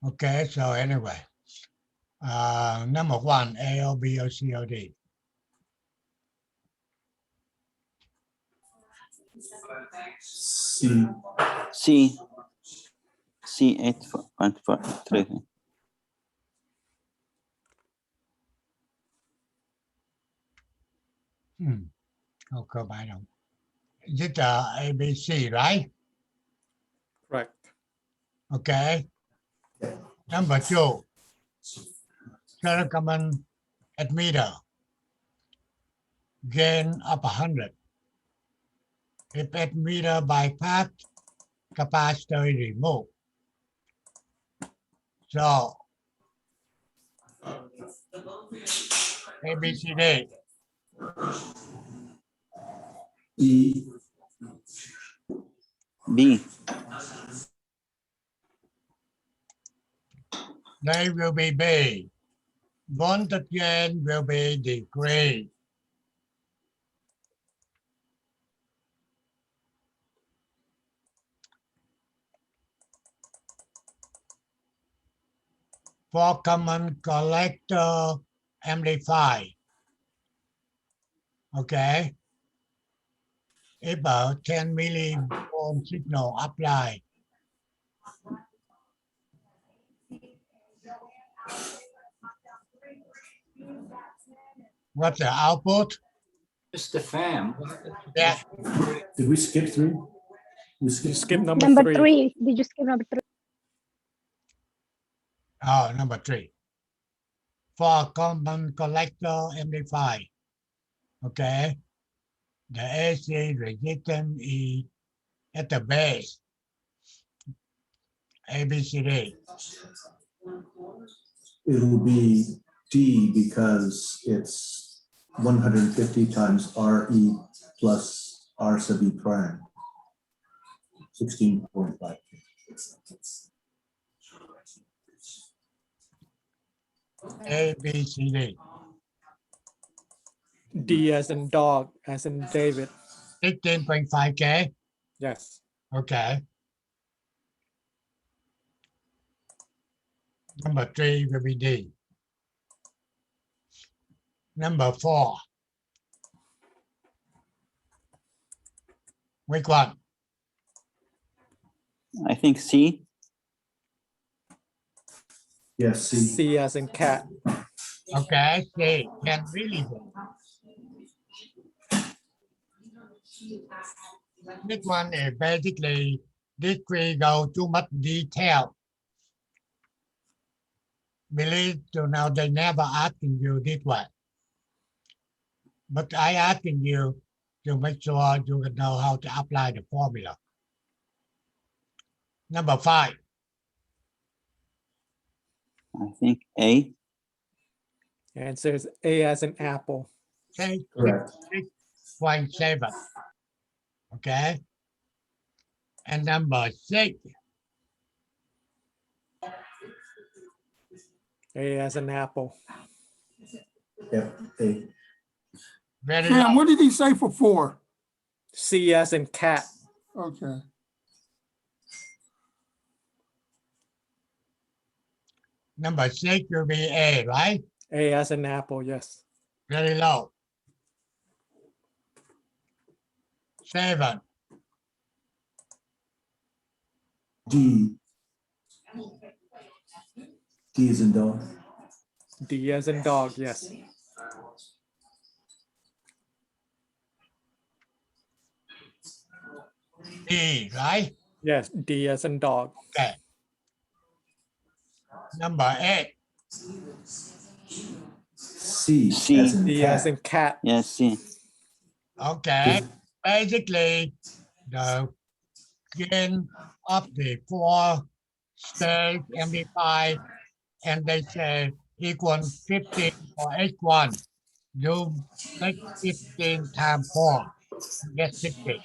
Okay, so anyway, number 1, A, O, B, O, C, O, D. C, C. C 8.43. How come I don't? Is it A, B, C, right? Correct. Okay. Number 2, common admitter, gain of 100. If admitter bypass, capacitor is removed. So, A, B, C, D. E, B. They will be B. Voltage gain will be decreased. For common collector amplifier. Okay. About 10 millivolt signal applied. What's the output? Mr. Pham. Yeah. did we skip 3? We You skipped skip 3? number Number 3. 3. Did you skip number 3? Oh, number 3. For common collector amplifier. Okay. The AC resistance is at the base. ABCD. It'll be D because it's 150 times RE plus R sub E prime. 16.5. A, B, C, D. D as in dog, as in David. 16.5K. Yes. Okay. Number 3 will be D. Number 4. Which one? I think C. Yes, C. C as in cat. Okay, C can really be. This one is basically this we go too much detail. Believe to now they never asking you this way. But I asking you to make sure you can know how to apply the formula. Number 5. I think A. Answer is A as in apple. Say Correct. 6.7. Okay. And number 6. A as in apple. Yep, A. Very Sam, low. what did he say for 4? C as in cat. Okay. Number 6 will be A, right? A as in apple, yes. Very low. 7. D. D is in dog. D as in dog, yes. D, right? Yes, D as in dog. Okay. Number 8. C, C. as in D as in cat. cat. Yes, C. Okay. Basically, the gain of the 4 stage amplified, and they say equal 15 for H1. You take 15 times 4, you get 60.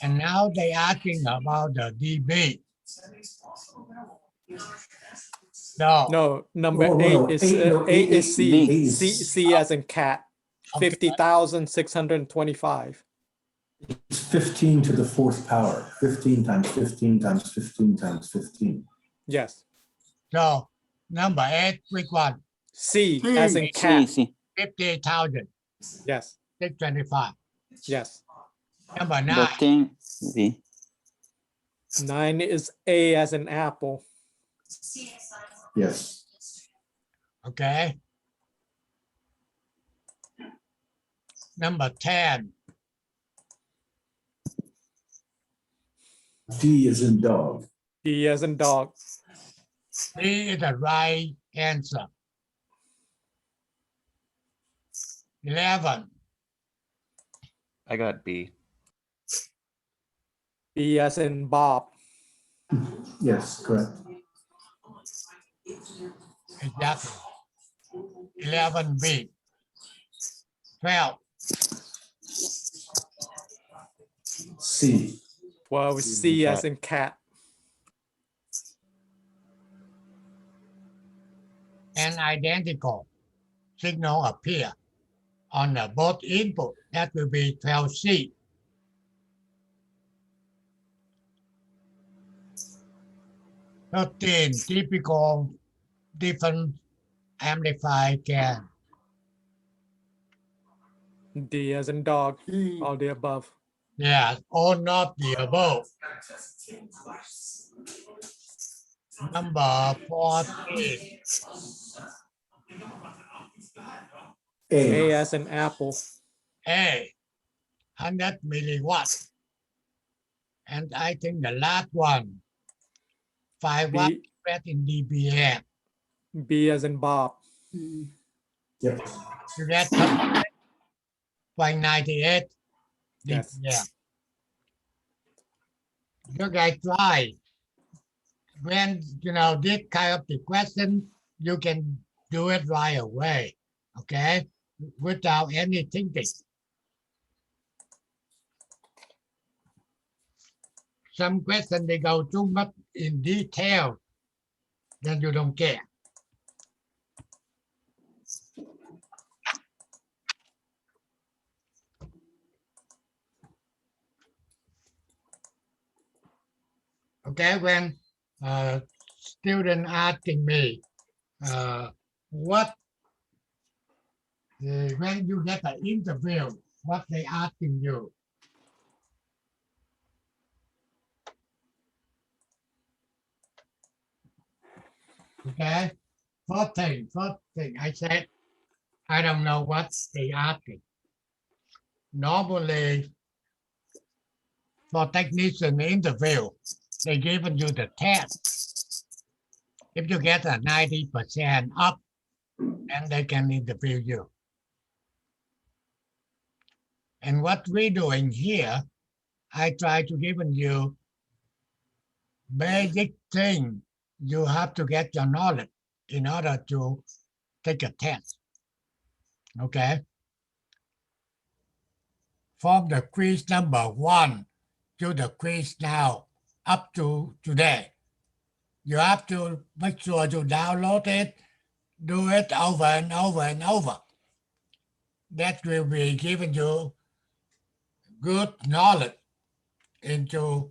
And now they asking about the dB. No. No, number Oh, no, 8 no, is eight, no, eight eight, is C. eight C is- C as in cat. Okay. 50,625. It's 15 to the 4th power. 15 times 15 times 15 times 15. Yes. So number 8, which one? C C. as in C, cat. C. 50,000, Yes. 625. Yes. Number 9. But 10 V. 9 is A as in apple. Yes. Okay. Number 10. D is in dog. D as in dog. D is the right answer. 11. I got B. B as in Bob. Yes, correct. Exactly. 11B. 12. C. 12 is C as in cat. An identical signal appear on the both input. That will be 12C. Typical different amplified can. D as in dog. D. All the above. Yeah, or not the above. Number 14. A. A as in apple. A, 100 milliwatt. And I think the last one, 5 watt B, spread in dBm. B as in Bob. D. Yep. You get 0.98 Yes. dBm. You guys try. When you know this kind of the question, you can do it right away, okay? Without any thinking. some question they go too much in detail, then you don't care. Okay, when student asking me, what when you get an interview, what they asking you? Okay, first thing I said, I don't know what they asking. Normally, for technician interview, they given you the test. If you get a 90% up, then they can interview you. And what we're doing here, I try to give you basic thing. You have to get your knowledge in order to take a test. Okay. From the quiz number 1 to the quiz now up to today, you have to make sure you download it, do it over and over and over. That will be giving you good knowledge into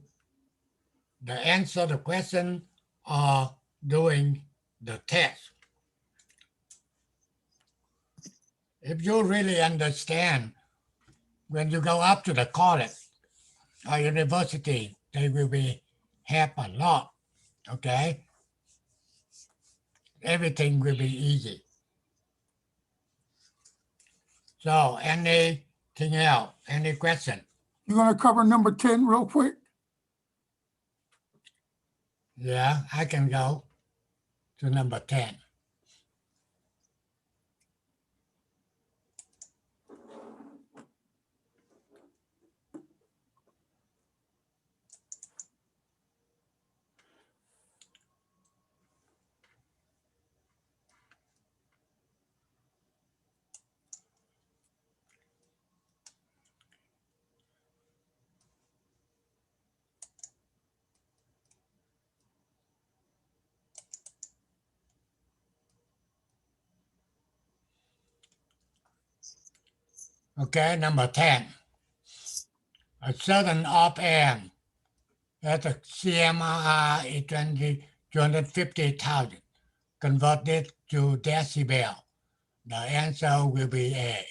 the answer the question or doing the test. If you really understand, when you go up to the college or university, they will be help a lot. Okay, everything will be easy. So, anything else? Any question? You're gonna cover number 10 real quick? Yeah, I can go to number 10. Okay, number 10. A certain op-amp at a CMRR is 250,000. Converted to decibel. The answer will be A.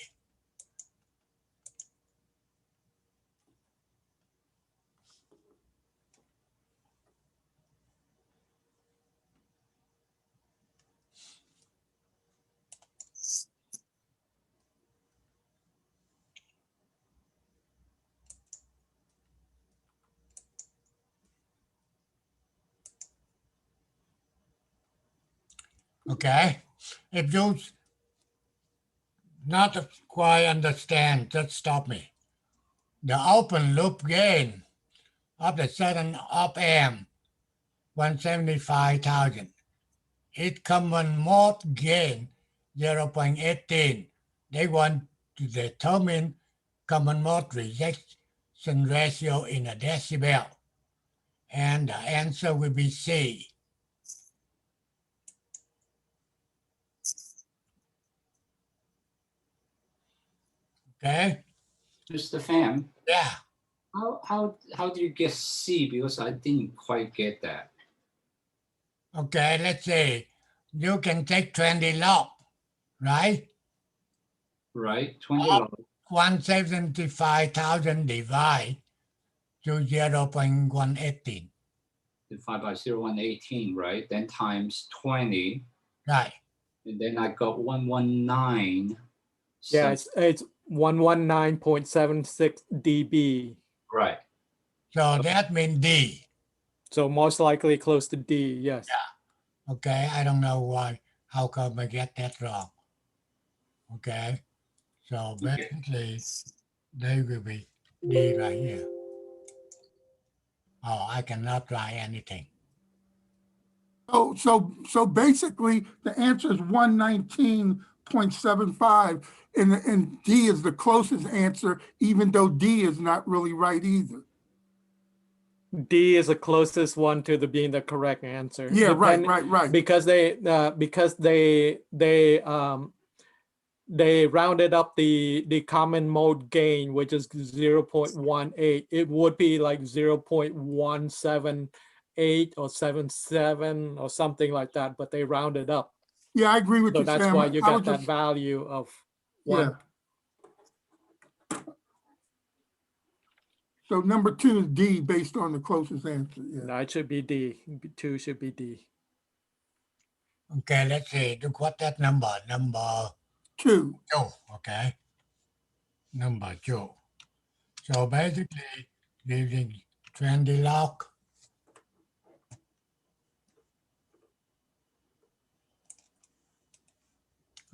Okay, if you not quite understand, just stop me. The open loop gain of the certain op-amp 175,000. It common mode gain 0.18. They want to determine common mode rejection ratio in a decibel. And the answer will be C. Okay? Mr. Pham, Yeah. how do you get C? Because I didn't quite get that. Okay, let's say you can take 20 log, right? Right, 20 Up. log 175,000 divide to 0.118. divided by 0.118, right? Then times 20, Right. and then I got 119. Yeah, it's 119.76 dB. Right. So that means D. So most likely close to D, yes. Okay, I don't know why, how come I get that wrong. Okay, so basically they will be D right here. Oh, I cannot try anything. So basically, the answer is 119.75, and D is the closest answer, even though D is not really right either. D is the closest one to being the correct answer. Yeah, right, Depend- right. Because they rounded up the common mode gain, which is 0.18. It would be like 0.178 or 77 or something like that, but they rounded up. Yeah, I agree with So you, that's Sam. why you I was got that just- value of Yeah. 1. So number 2 is D based on the closest answer. Yeah. No, it should be D. 2 should be D. Okay, let's see. Look what that number. Number 2. 2. Okay. Number 2. So basically, using 20 log.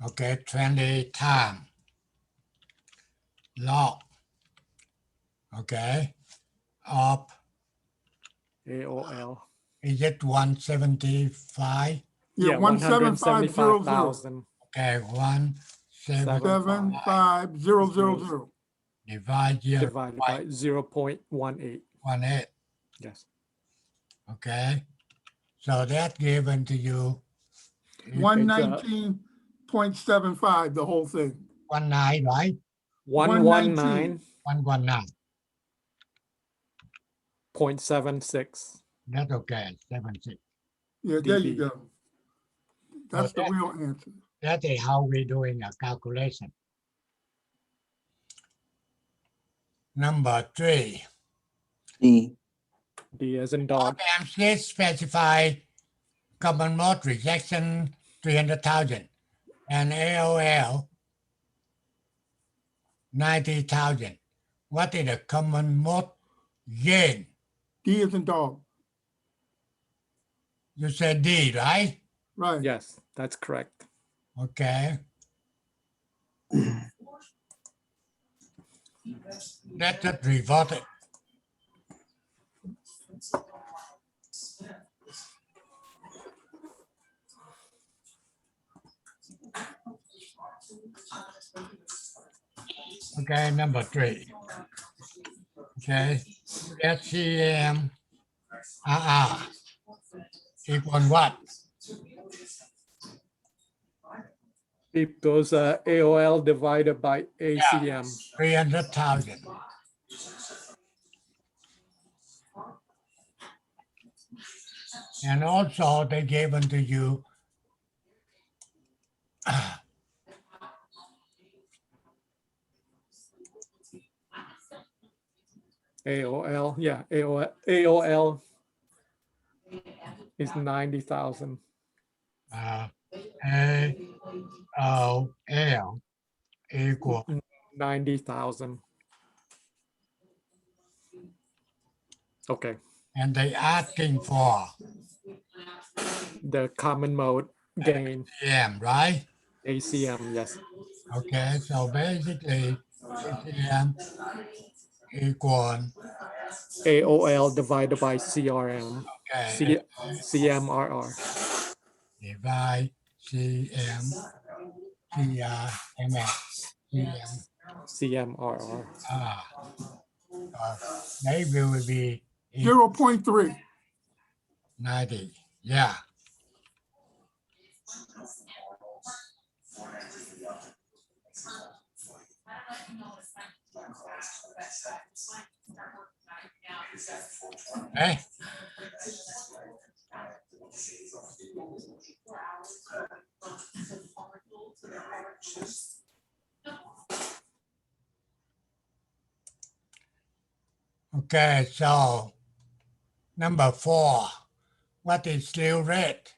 Okay, 20 time log. Okay, of AOL. is it 175? Yeah, 175,000. 175,000. Okay, 175 75000. divide here divided by 0.18. 18. Yes. Okay, so that given to you 119.75, the whole thing. 19, right? 119.76. 119. That's okay. 76. Yeah, there you dB. go. That's the that- real answer. That is how we're doing a calculation. Number 3. D. D as in dog. State specify common mode rejection 300,000 and AOL 90,000. What is the common mode gain? D is in dog. You said D, right? Right. Yes, that's correct. Okay. That's just reverted. Okay, number 3. Okay, SCM equal what? It goes AOL divided by ACM. 300,000. And also they given to you AOL, yeah, AOL is 90,000. AOL equal 90,000. Okay, and they asking for the common mode gain, CM, right? ACM, yes. Okay, so basically CM equal AOL divided by CRM, okay, CMRR. divide CM CMRR. They will be 0.3. 90. Yeah. Okay. Okay, so number 4, what is slew rate?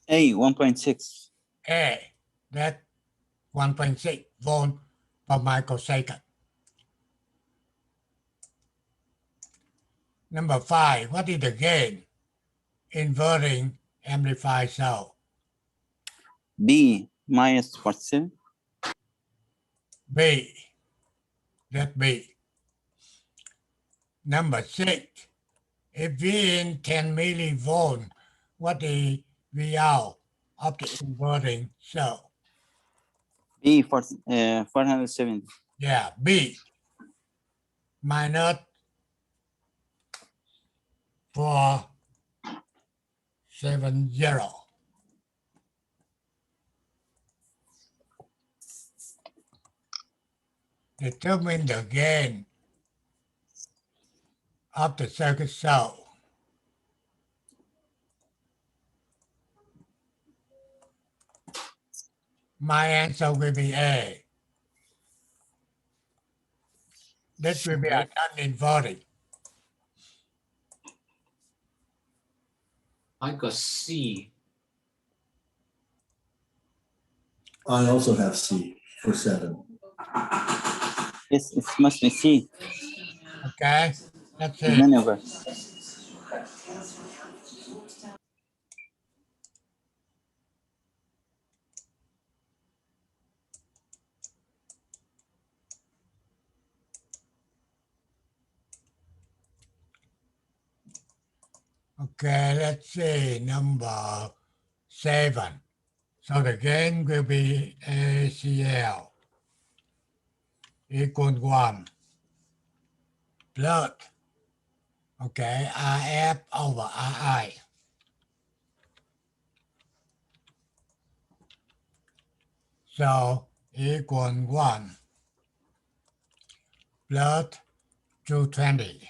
A. 1.6. A, that 1.6 volt per microsecond. Number 5, what is the gain? Inverting amplified cell. B. Minus 47. B, that B. Number 6, if V in 10 millivolt, what is V out of the inverting cell? B. 470. Yeah, B minus 470. Determine the gain of the circuit sold. My answer will be A. This will be a non-inverting. I got C. I also have C for 7. Yes, it must be C. Okay, that's In it. many of us. Okay, let's see, number 7. So the gain will be ACL equal 1 plus, okay, RF over RI. So equal 1 plus 220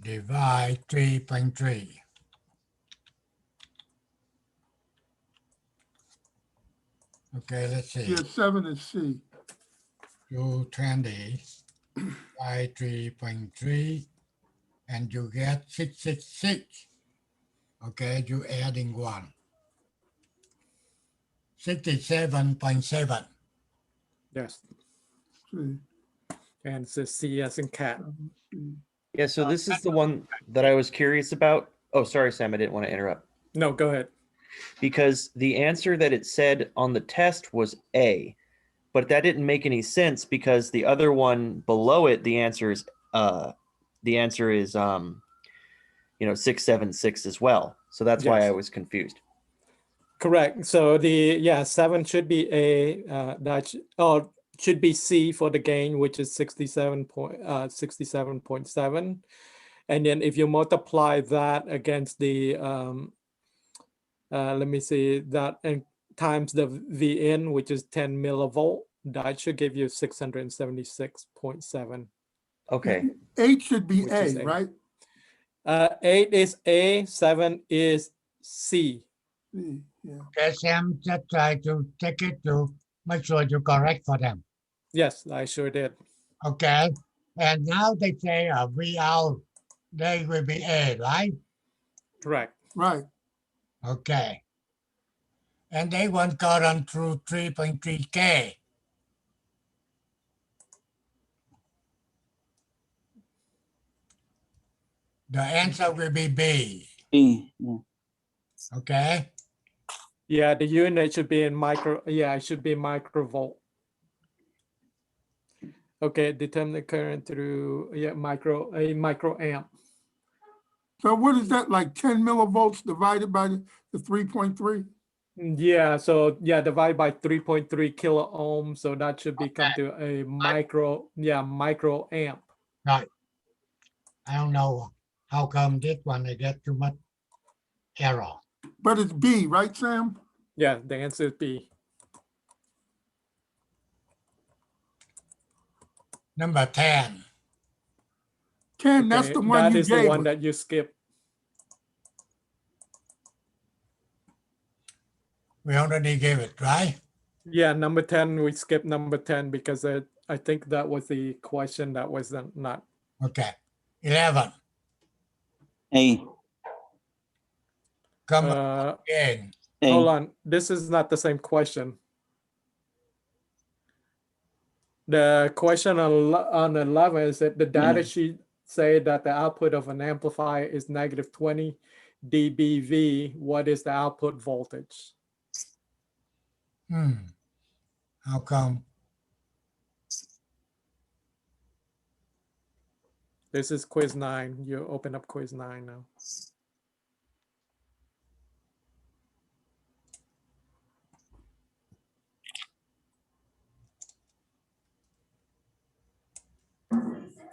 divide 3.3. Okay, let's see. Yeah, 7 is C. 220 by 3.3, and you get 666. Okay, you adding 1. 67.7. Yes, C. and it's a C as in cat. 7C. Yeah, so this is the one that I was curious about. Oh, sorry, Sam, I didn't want to interrupt. No, go ahead. Because the answer that it said on the test was A, but that didn't make any sense because the other one below it, the answer is 676 as well. So that's why Yes. I was confused. Correct. So the 7 should be A. Should be C for the gain, which is 67.7. And then if you multiply that against the let me see that, and times the Vn, which is 10 millivolt, that should give you 676.7. Okay. 8 should be Which is A, A. right? 8 is A, 7 is C. C, yeah. Okay, Sam, just try to take it to make sure you correct for them. Yes, I sure did. Okay, and now they say V out, they will be A, right? Correct. Right. Okay. And they want current through 3.3K. The answer will be B. B. Yeah. Okay. Yeah, the unit should be in micro. Yeah, it should be microvolt. Okay, determine the current through microamp. So what is that, like 10 millivolts divided by the 3.3? Yeah, so divide by 3.3 kilo ohms, so that should become to a microamp. Right. I don't know how come this one I get too much error. But it's B, right, Sam? Yeah, the answer is B. Number 10. 10, that's the one that you is the gave one us. that you skipped. We already gave it, right? Yeah, number 10, we skipped number 10 because I think that was the question that was not. Okay. 11. A. Come Hold again. A. on, this is not the same question. The question on 11 is that the data sheet say that the output of an amplifier is negative 20 dBV. What is the output voltage? How come? This is quiz 9. You open up quiz 9 now.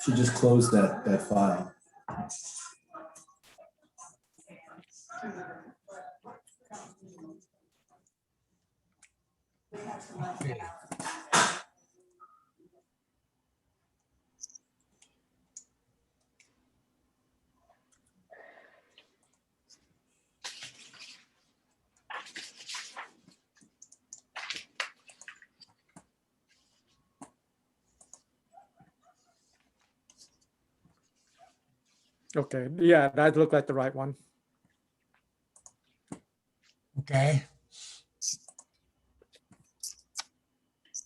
should just close that file. Okay. Okay, yeah, that looked like the right one. Okay,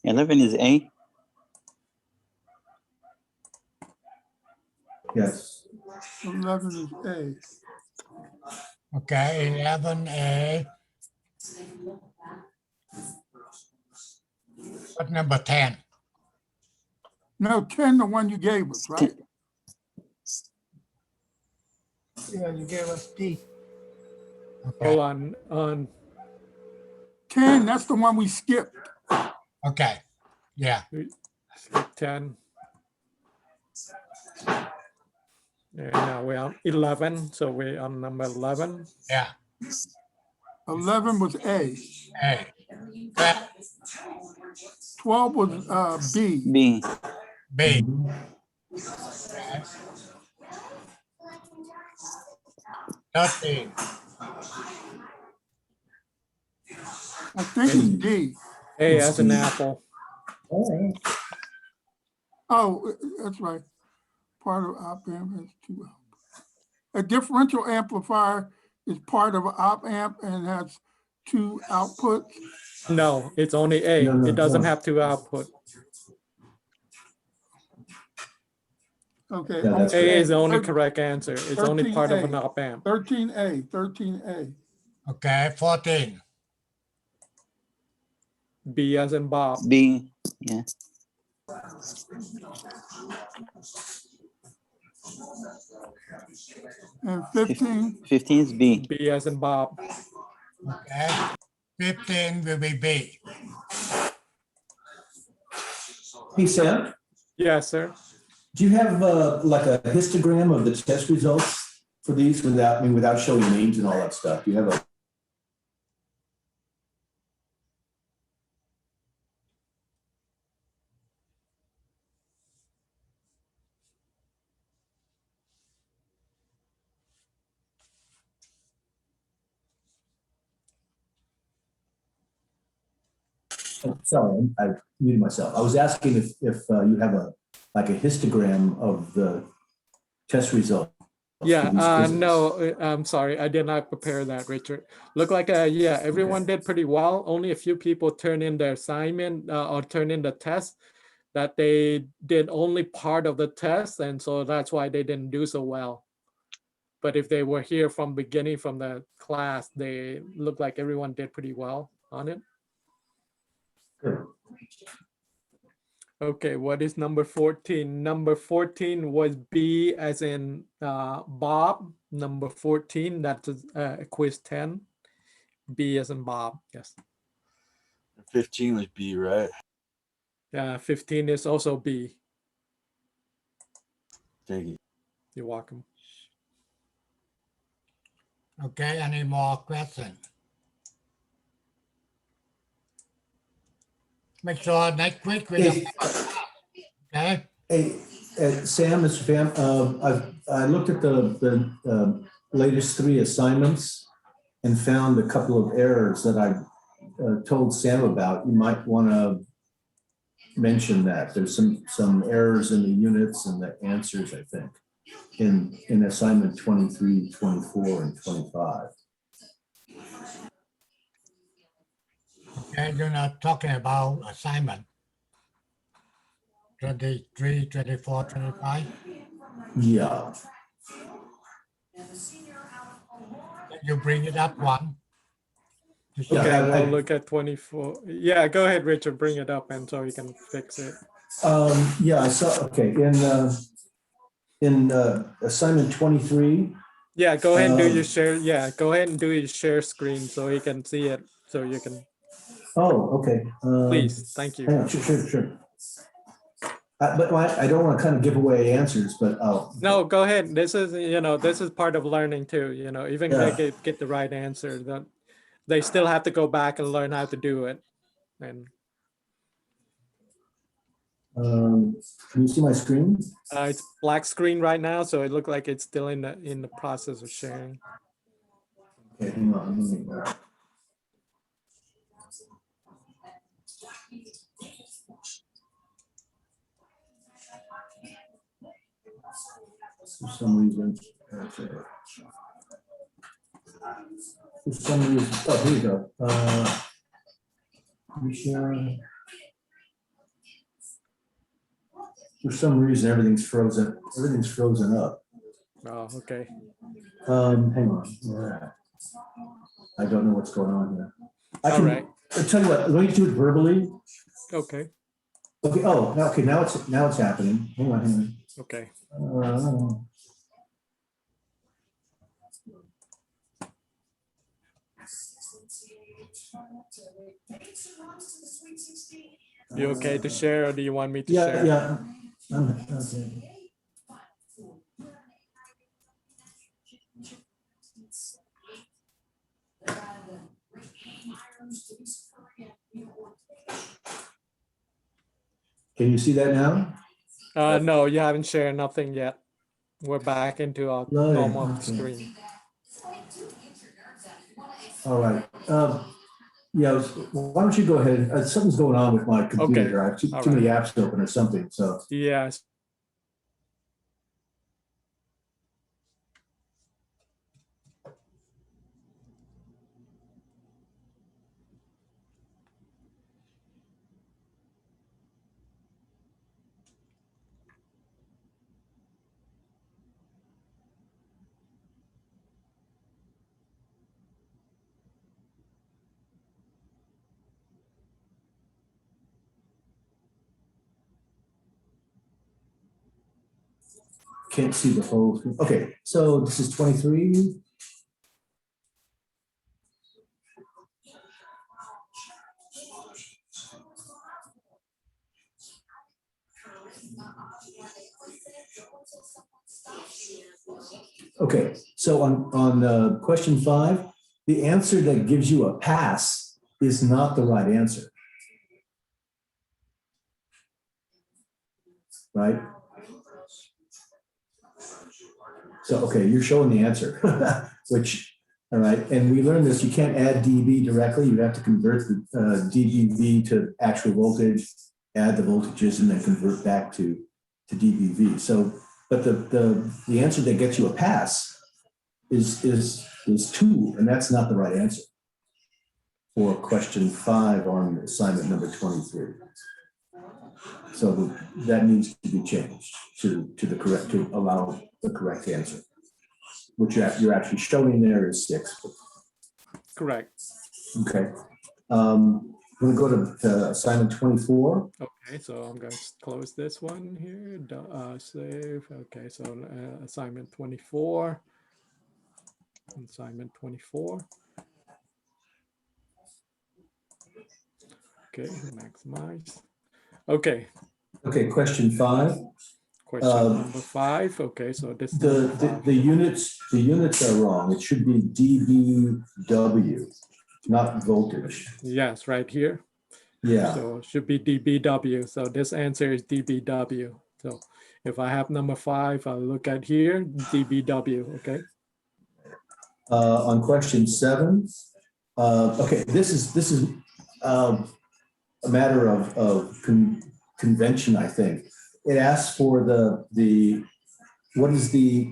11 is A. Yes. 11 is A. okay, 11A. What number 10? No, 10, the one you gave us, right? Yeah, you gave us D. Hold Okay, on 10, that's the one we skipped. okay, yeah, 10. And now we're on 11, so we're on number 11. yeah, 11 was A. A. Okay, 12 was B. B. B. Mhm. Okay. 13. I think it's D. A It's as an D. apple. Oh, that's right. Part of op amp has two outputs. A differential amplifier is part of an op amp and has two outputs. No, it's only A. No, no, It doesn't no. have to output. Okay. Yeah, that's A is the only 13A, correct answer. It's only part of an 13A. op amp. 13A. Okay, 14. B as in Bob. B. Yeah. And 15, 15 is B. B as in Bob. Okay, 15 will be B. Hey, Sam, Yes, sir. do you have like a histogram of the test results for these without showing names and all that stuff? Do you have a? Oh, sorry, I muted myself. I was asking if you have like a histogram of the test results. for Yeah, these quizzes. no, I'm sorry. I did not prepare that, Richard. Look like, yeah, everyone did pretty well. Only a few people turned in their assignment or turned in the test that they did only part of the test. And so that's why they didn't do so well. But if they were here from beginning from the class, they look like everyone did pretty well on it. Good. Okay, what is number 14? Number 14 was B as in Bob. Number 14, that's quiz 10. B as in Bob, yes. 15 was B, right? 15 is also B. Thank you. You're welcome. Okay, any more questions? Make sure next week we Hey, okay, hey, Sam, Mr. Pham, I looked at the latest 3 assignments and found a couple of errors that I told Sam about. You might want to mention that. There's some errors in the units and the answers, I think, in assignment 23, 24, and 25. okay, you're not talking about assignment. 23, 24, 25. Yeah. Can you bring it up one? To show- Okay, Yeah, we'll look at 24. Yeah, go ahead, Richard, bring it up and so you can fix it. Yeah, I saw, okay, in assignment 23, Yeah, go ahead and do your share. Yeah, go ahead and do your share screen so you can see it. So you can, oh, okay. please, thank you. Hang on, sure. But I don't want to kind of give away answers, but No, go ahead. This is, this is part of learning too, even if Yeah. they get the right answer, that they still have to go back and learn how to do it. And can you see my screen? it's black screen right now, so it looked like it's still in the process of sharing. Okay, hang on. For some reason. Okay. For some reason, oh, here you go. Share. For some reason, everything's frozen. Everything's frozen up. Oh, okay. Hang on. Yeah. I don't know what's going on here. All right. I'll tell you what. Let me do it verbally. Okay. Okay. Oh, okay. Now it's happening. Hang on. Okay. You okay to share, or do you want me to share? Yeah. Okay. Can you see that now? No, you haven't shared nothing yet. We're back into our Right, normal okay. screen. All right. Yeah, why don't you go ahead? Something's going on with my computer Okay. here. I have too All many apps open or something, so. Yes. Can't see the whole screen. Okay, so this is 23. Okay, so on question 5, the answer that gives you a pass is not the right answer. Right? So, okay, you're showing the answer, which, all right, and we learned this, you can't add dB directly, you have to convert the dBV to actual voltage, add the voltages, and then convert back to dBV. So, but the answer that gets you a pass is 2, and that's not the right answer for question 5 on assignment number 23. So that needs to be changed to the correct, to allow the correct answer, which you're actually showing there is 6. Correct. Okay. I'm going to go to assignment 24. Okay, so I'm going to close this one here. Save. Okay, so assignment 24. Assignment 24. Okay, maximize. Okay. Okay, question 5. Question number 5. Okay, so this is The units are wrong. It should be dBW, not voltage. Yes, right here. Yeah. So it should be dBW. So this answer is dBW. So if I have number 5, I'll look at here, dBW, okay? On question 7, okay, this is a matter of convention, I think. It asks for what is the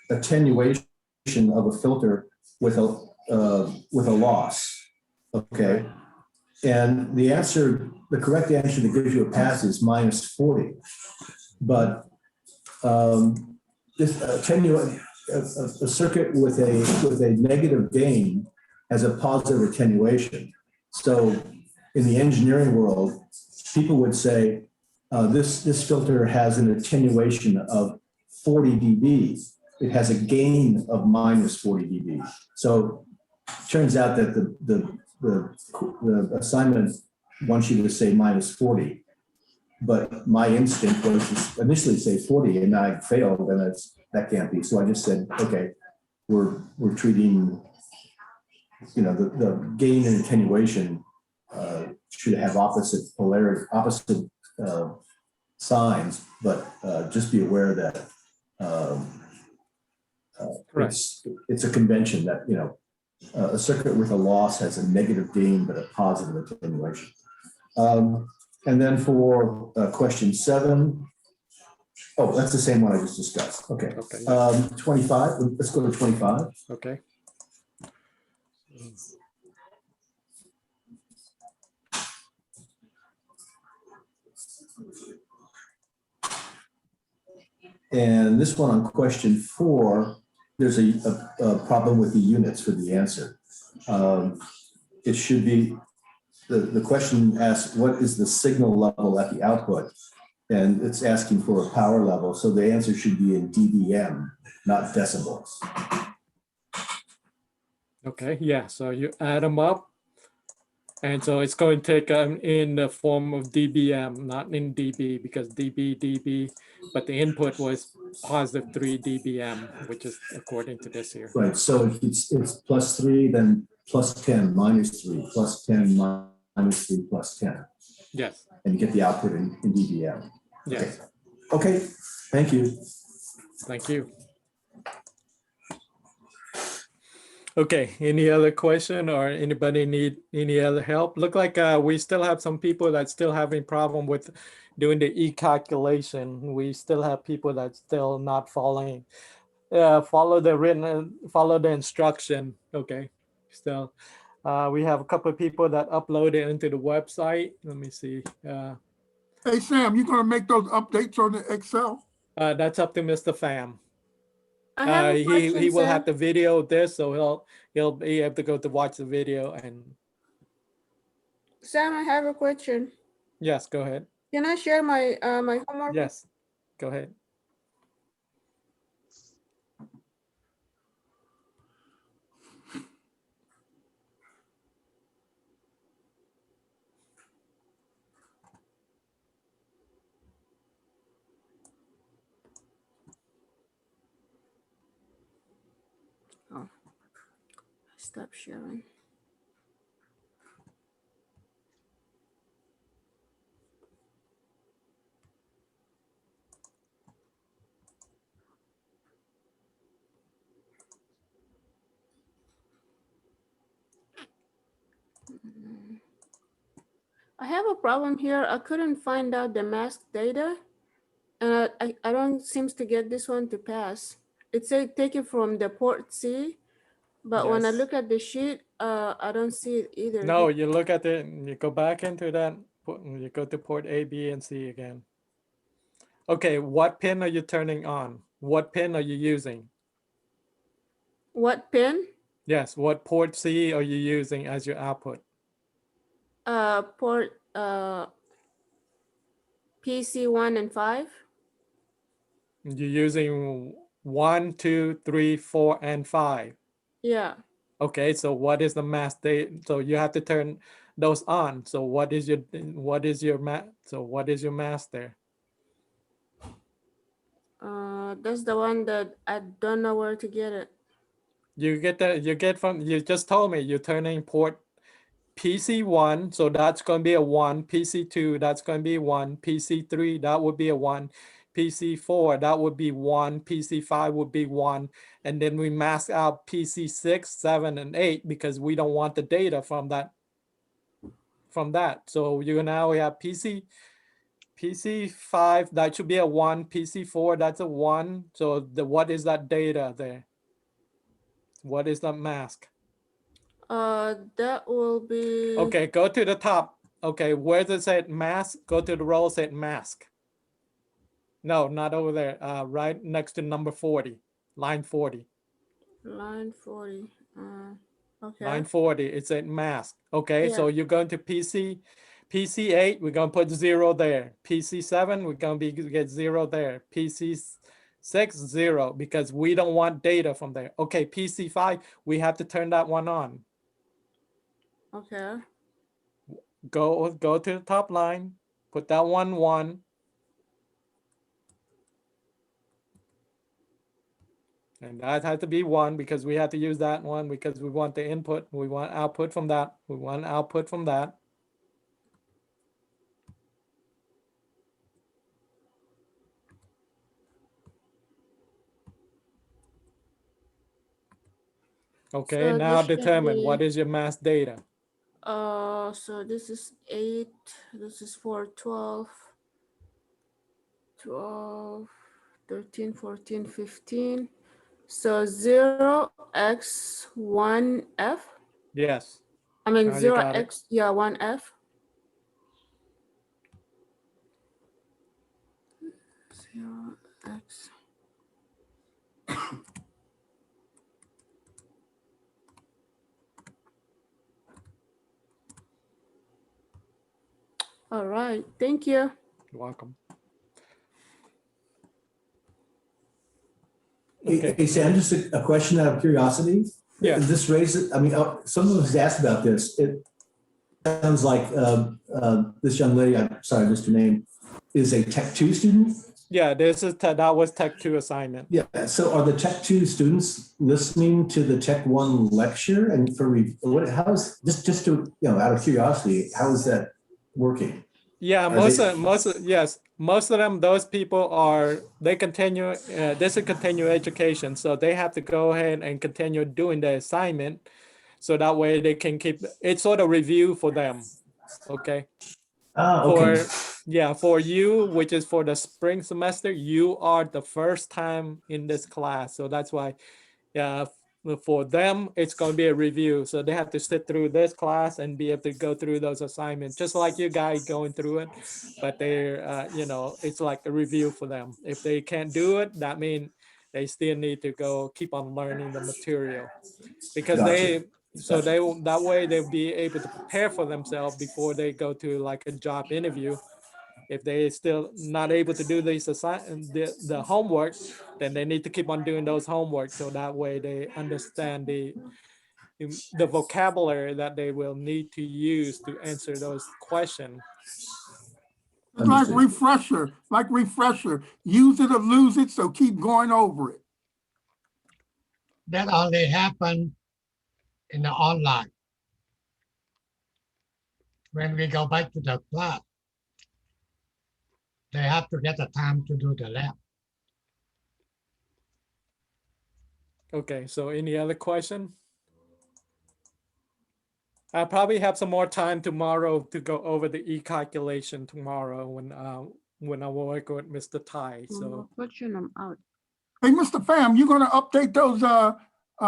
attenuation of a filter with a loss, okay? And the correct answer that gives you a pass is -40. But this a circuit with a negative gain has a positive attenuation. So in the engineering world, people would say this filter has an attenuation of 40 dB. It has a gain of -40 dB. So it turns out that the assignment wants you to say -40. but my instinct was to initially say 40 and I failed, and that can't be. So I just said, okay, we're treating, the gain and attenuation should have opposite polarity, opposite signs, but just be aware that it's a convention that, a circuit with a loss has a negative gain, but a positive attenuation. And then for question 7, that's the same one I just discussed. Okay. 25, let's go to 25. Okay. And this one on question 4, there's a problem with the units for the answer. It should be, the question asks, what is the signal level at the output? And it's asking for a power level. So the answer should be in dBm, not decibels. Okay, yeah, so you add them up. And so it's going to take in the form of dBm, not in dB, because dB, but the input was positive 3 dBm, which is according to this here. Right, so if it's plus 3, then plus 10, minus 3, plus 10, minus 3, plus 10. Yes. And you get the output in dBm. Yes. Okay, thank you. Thank you. Okay, any other question or anybody need any other help? Look like we still have some people that still having problem with doing the e-calculation. We still have people that still not following, follow the instruction. Okay, still. We have a couple of people that uploaded into the website. Let me see. Hey, Sam, you gonna make those updates on the Excel? That's up to Mr. Pham. I have a question, He will Sam. have to video this, so he'll be able to go to watch the video. And Sam, I have a question. yes, go ahead. Can I share my my homework? Yes, go ahead. Stop sharing. I have a problem here. I couldn't find out the mask data, and I don't seems to get this one to pass. It said take it from the port C, but when I Yes. look at the sheet, I don't see it either. No, you look at it, you go back into that, you go to port A, B, and C again. Okay, what pin are you turning on? What pin are you using? What pin? Yes, what port C are you using as your output? Port PC 1 and 5. You're using 1, 2, 3, 4, and 5. Yeah. Okay, so what is the mask date? So you have to turn those on. So what is your mask there? That's the one that I don't know where to get it. You just told me you're turning port PC1, so that's going to be a 1, PC2, that's going to be 1, PC3, that would be a 1, PC4, that would be 1, PC5 would be 1, and then we mask out PC6, 7, and 8 because we don't want the data from that. So you now have PC5, that should be a 1, PC4, that's a 1. So what is that data there? What is that mask? That will be. Okay, go to the top. Okay, where does it say mask? Go to the row, say mask. No, not over there. Right next to number 40, line 40. Line 40. Okay. Line 40, it said mask. Okay, so Yeah. you're going to PC8, we're going to put 0 there. PC7, we're going to get 0 there. PC6, 0, because we don't want data from there. Okay, PC5, we have to turn that one on. Okay. Go to the top line, put that 1. And that had to be 1 because we had to use that one because we want the input, we want output from that, we want output from that. Okay, So now this should determine what be- is your mass data. So this is 8, this is 4, 12, 12, 13, 14, 15. So 0x1f. Yes. I mean Now you got it. 0x, yeah, 1f. 0x. All right, thank you. You're welcome. Hey, Okay. hey, Sam, just a question out of curiosity. Yeah. This raises, I mean, someone was asked about this. It sounds like this young lady, I'm sorry, I missed her name, is a Tech 2 student. Yeah, this is that was Tech 2 assignment. Yeah, so are the Tech 2 students listening to the Tech 1 lecture? And how's, just to, out of curiosity, how is that working? Yeah, most of them, those people they continue, this is continue education. So they have to go ahead and continue doing the assignment. So that way they can keep, it's sort of review for them. Okay. Okay. For you, which is for the spring semester, you are the first time in this class. So that's why, for them, it's going to be a review. So they have to sit through this class and be able to go through those assignments, just like you guys going through it. But they're, it's like a review for them. If they can't do it, that means they still need to go keep on learning the material because Gotcha. that way they'll be able to prepare for themselves before they go to like a job interview. If they still not able to do the homework, then they need to keep on doing those homework. So that way they understand the vocabulary that they will need to use to answer those questions. It's like refresher, use it or lose it, so keep going over it. That only happen in the online. When we go back to the class, they have to get the time to do the lab. Okay, so any other question? I'll probably have some more time tomorrow to go over the e-calculation tomorrow when I work with Mr. Tai. So Question, I'm out. Hey, Mr. Pham, you're gonna update those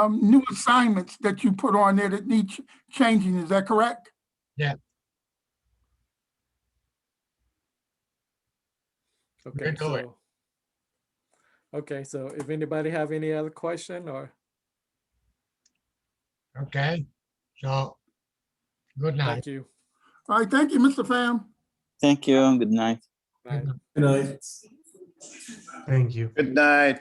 new assignments that you put on there that need changing, is that correct? Yeah. okay, do it. so if anybody have any other question or Okay, so good night. thank you. All right, thank you, Mr. Pham. Thank you. Good night. Bye. Good night. Thank you. Good night.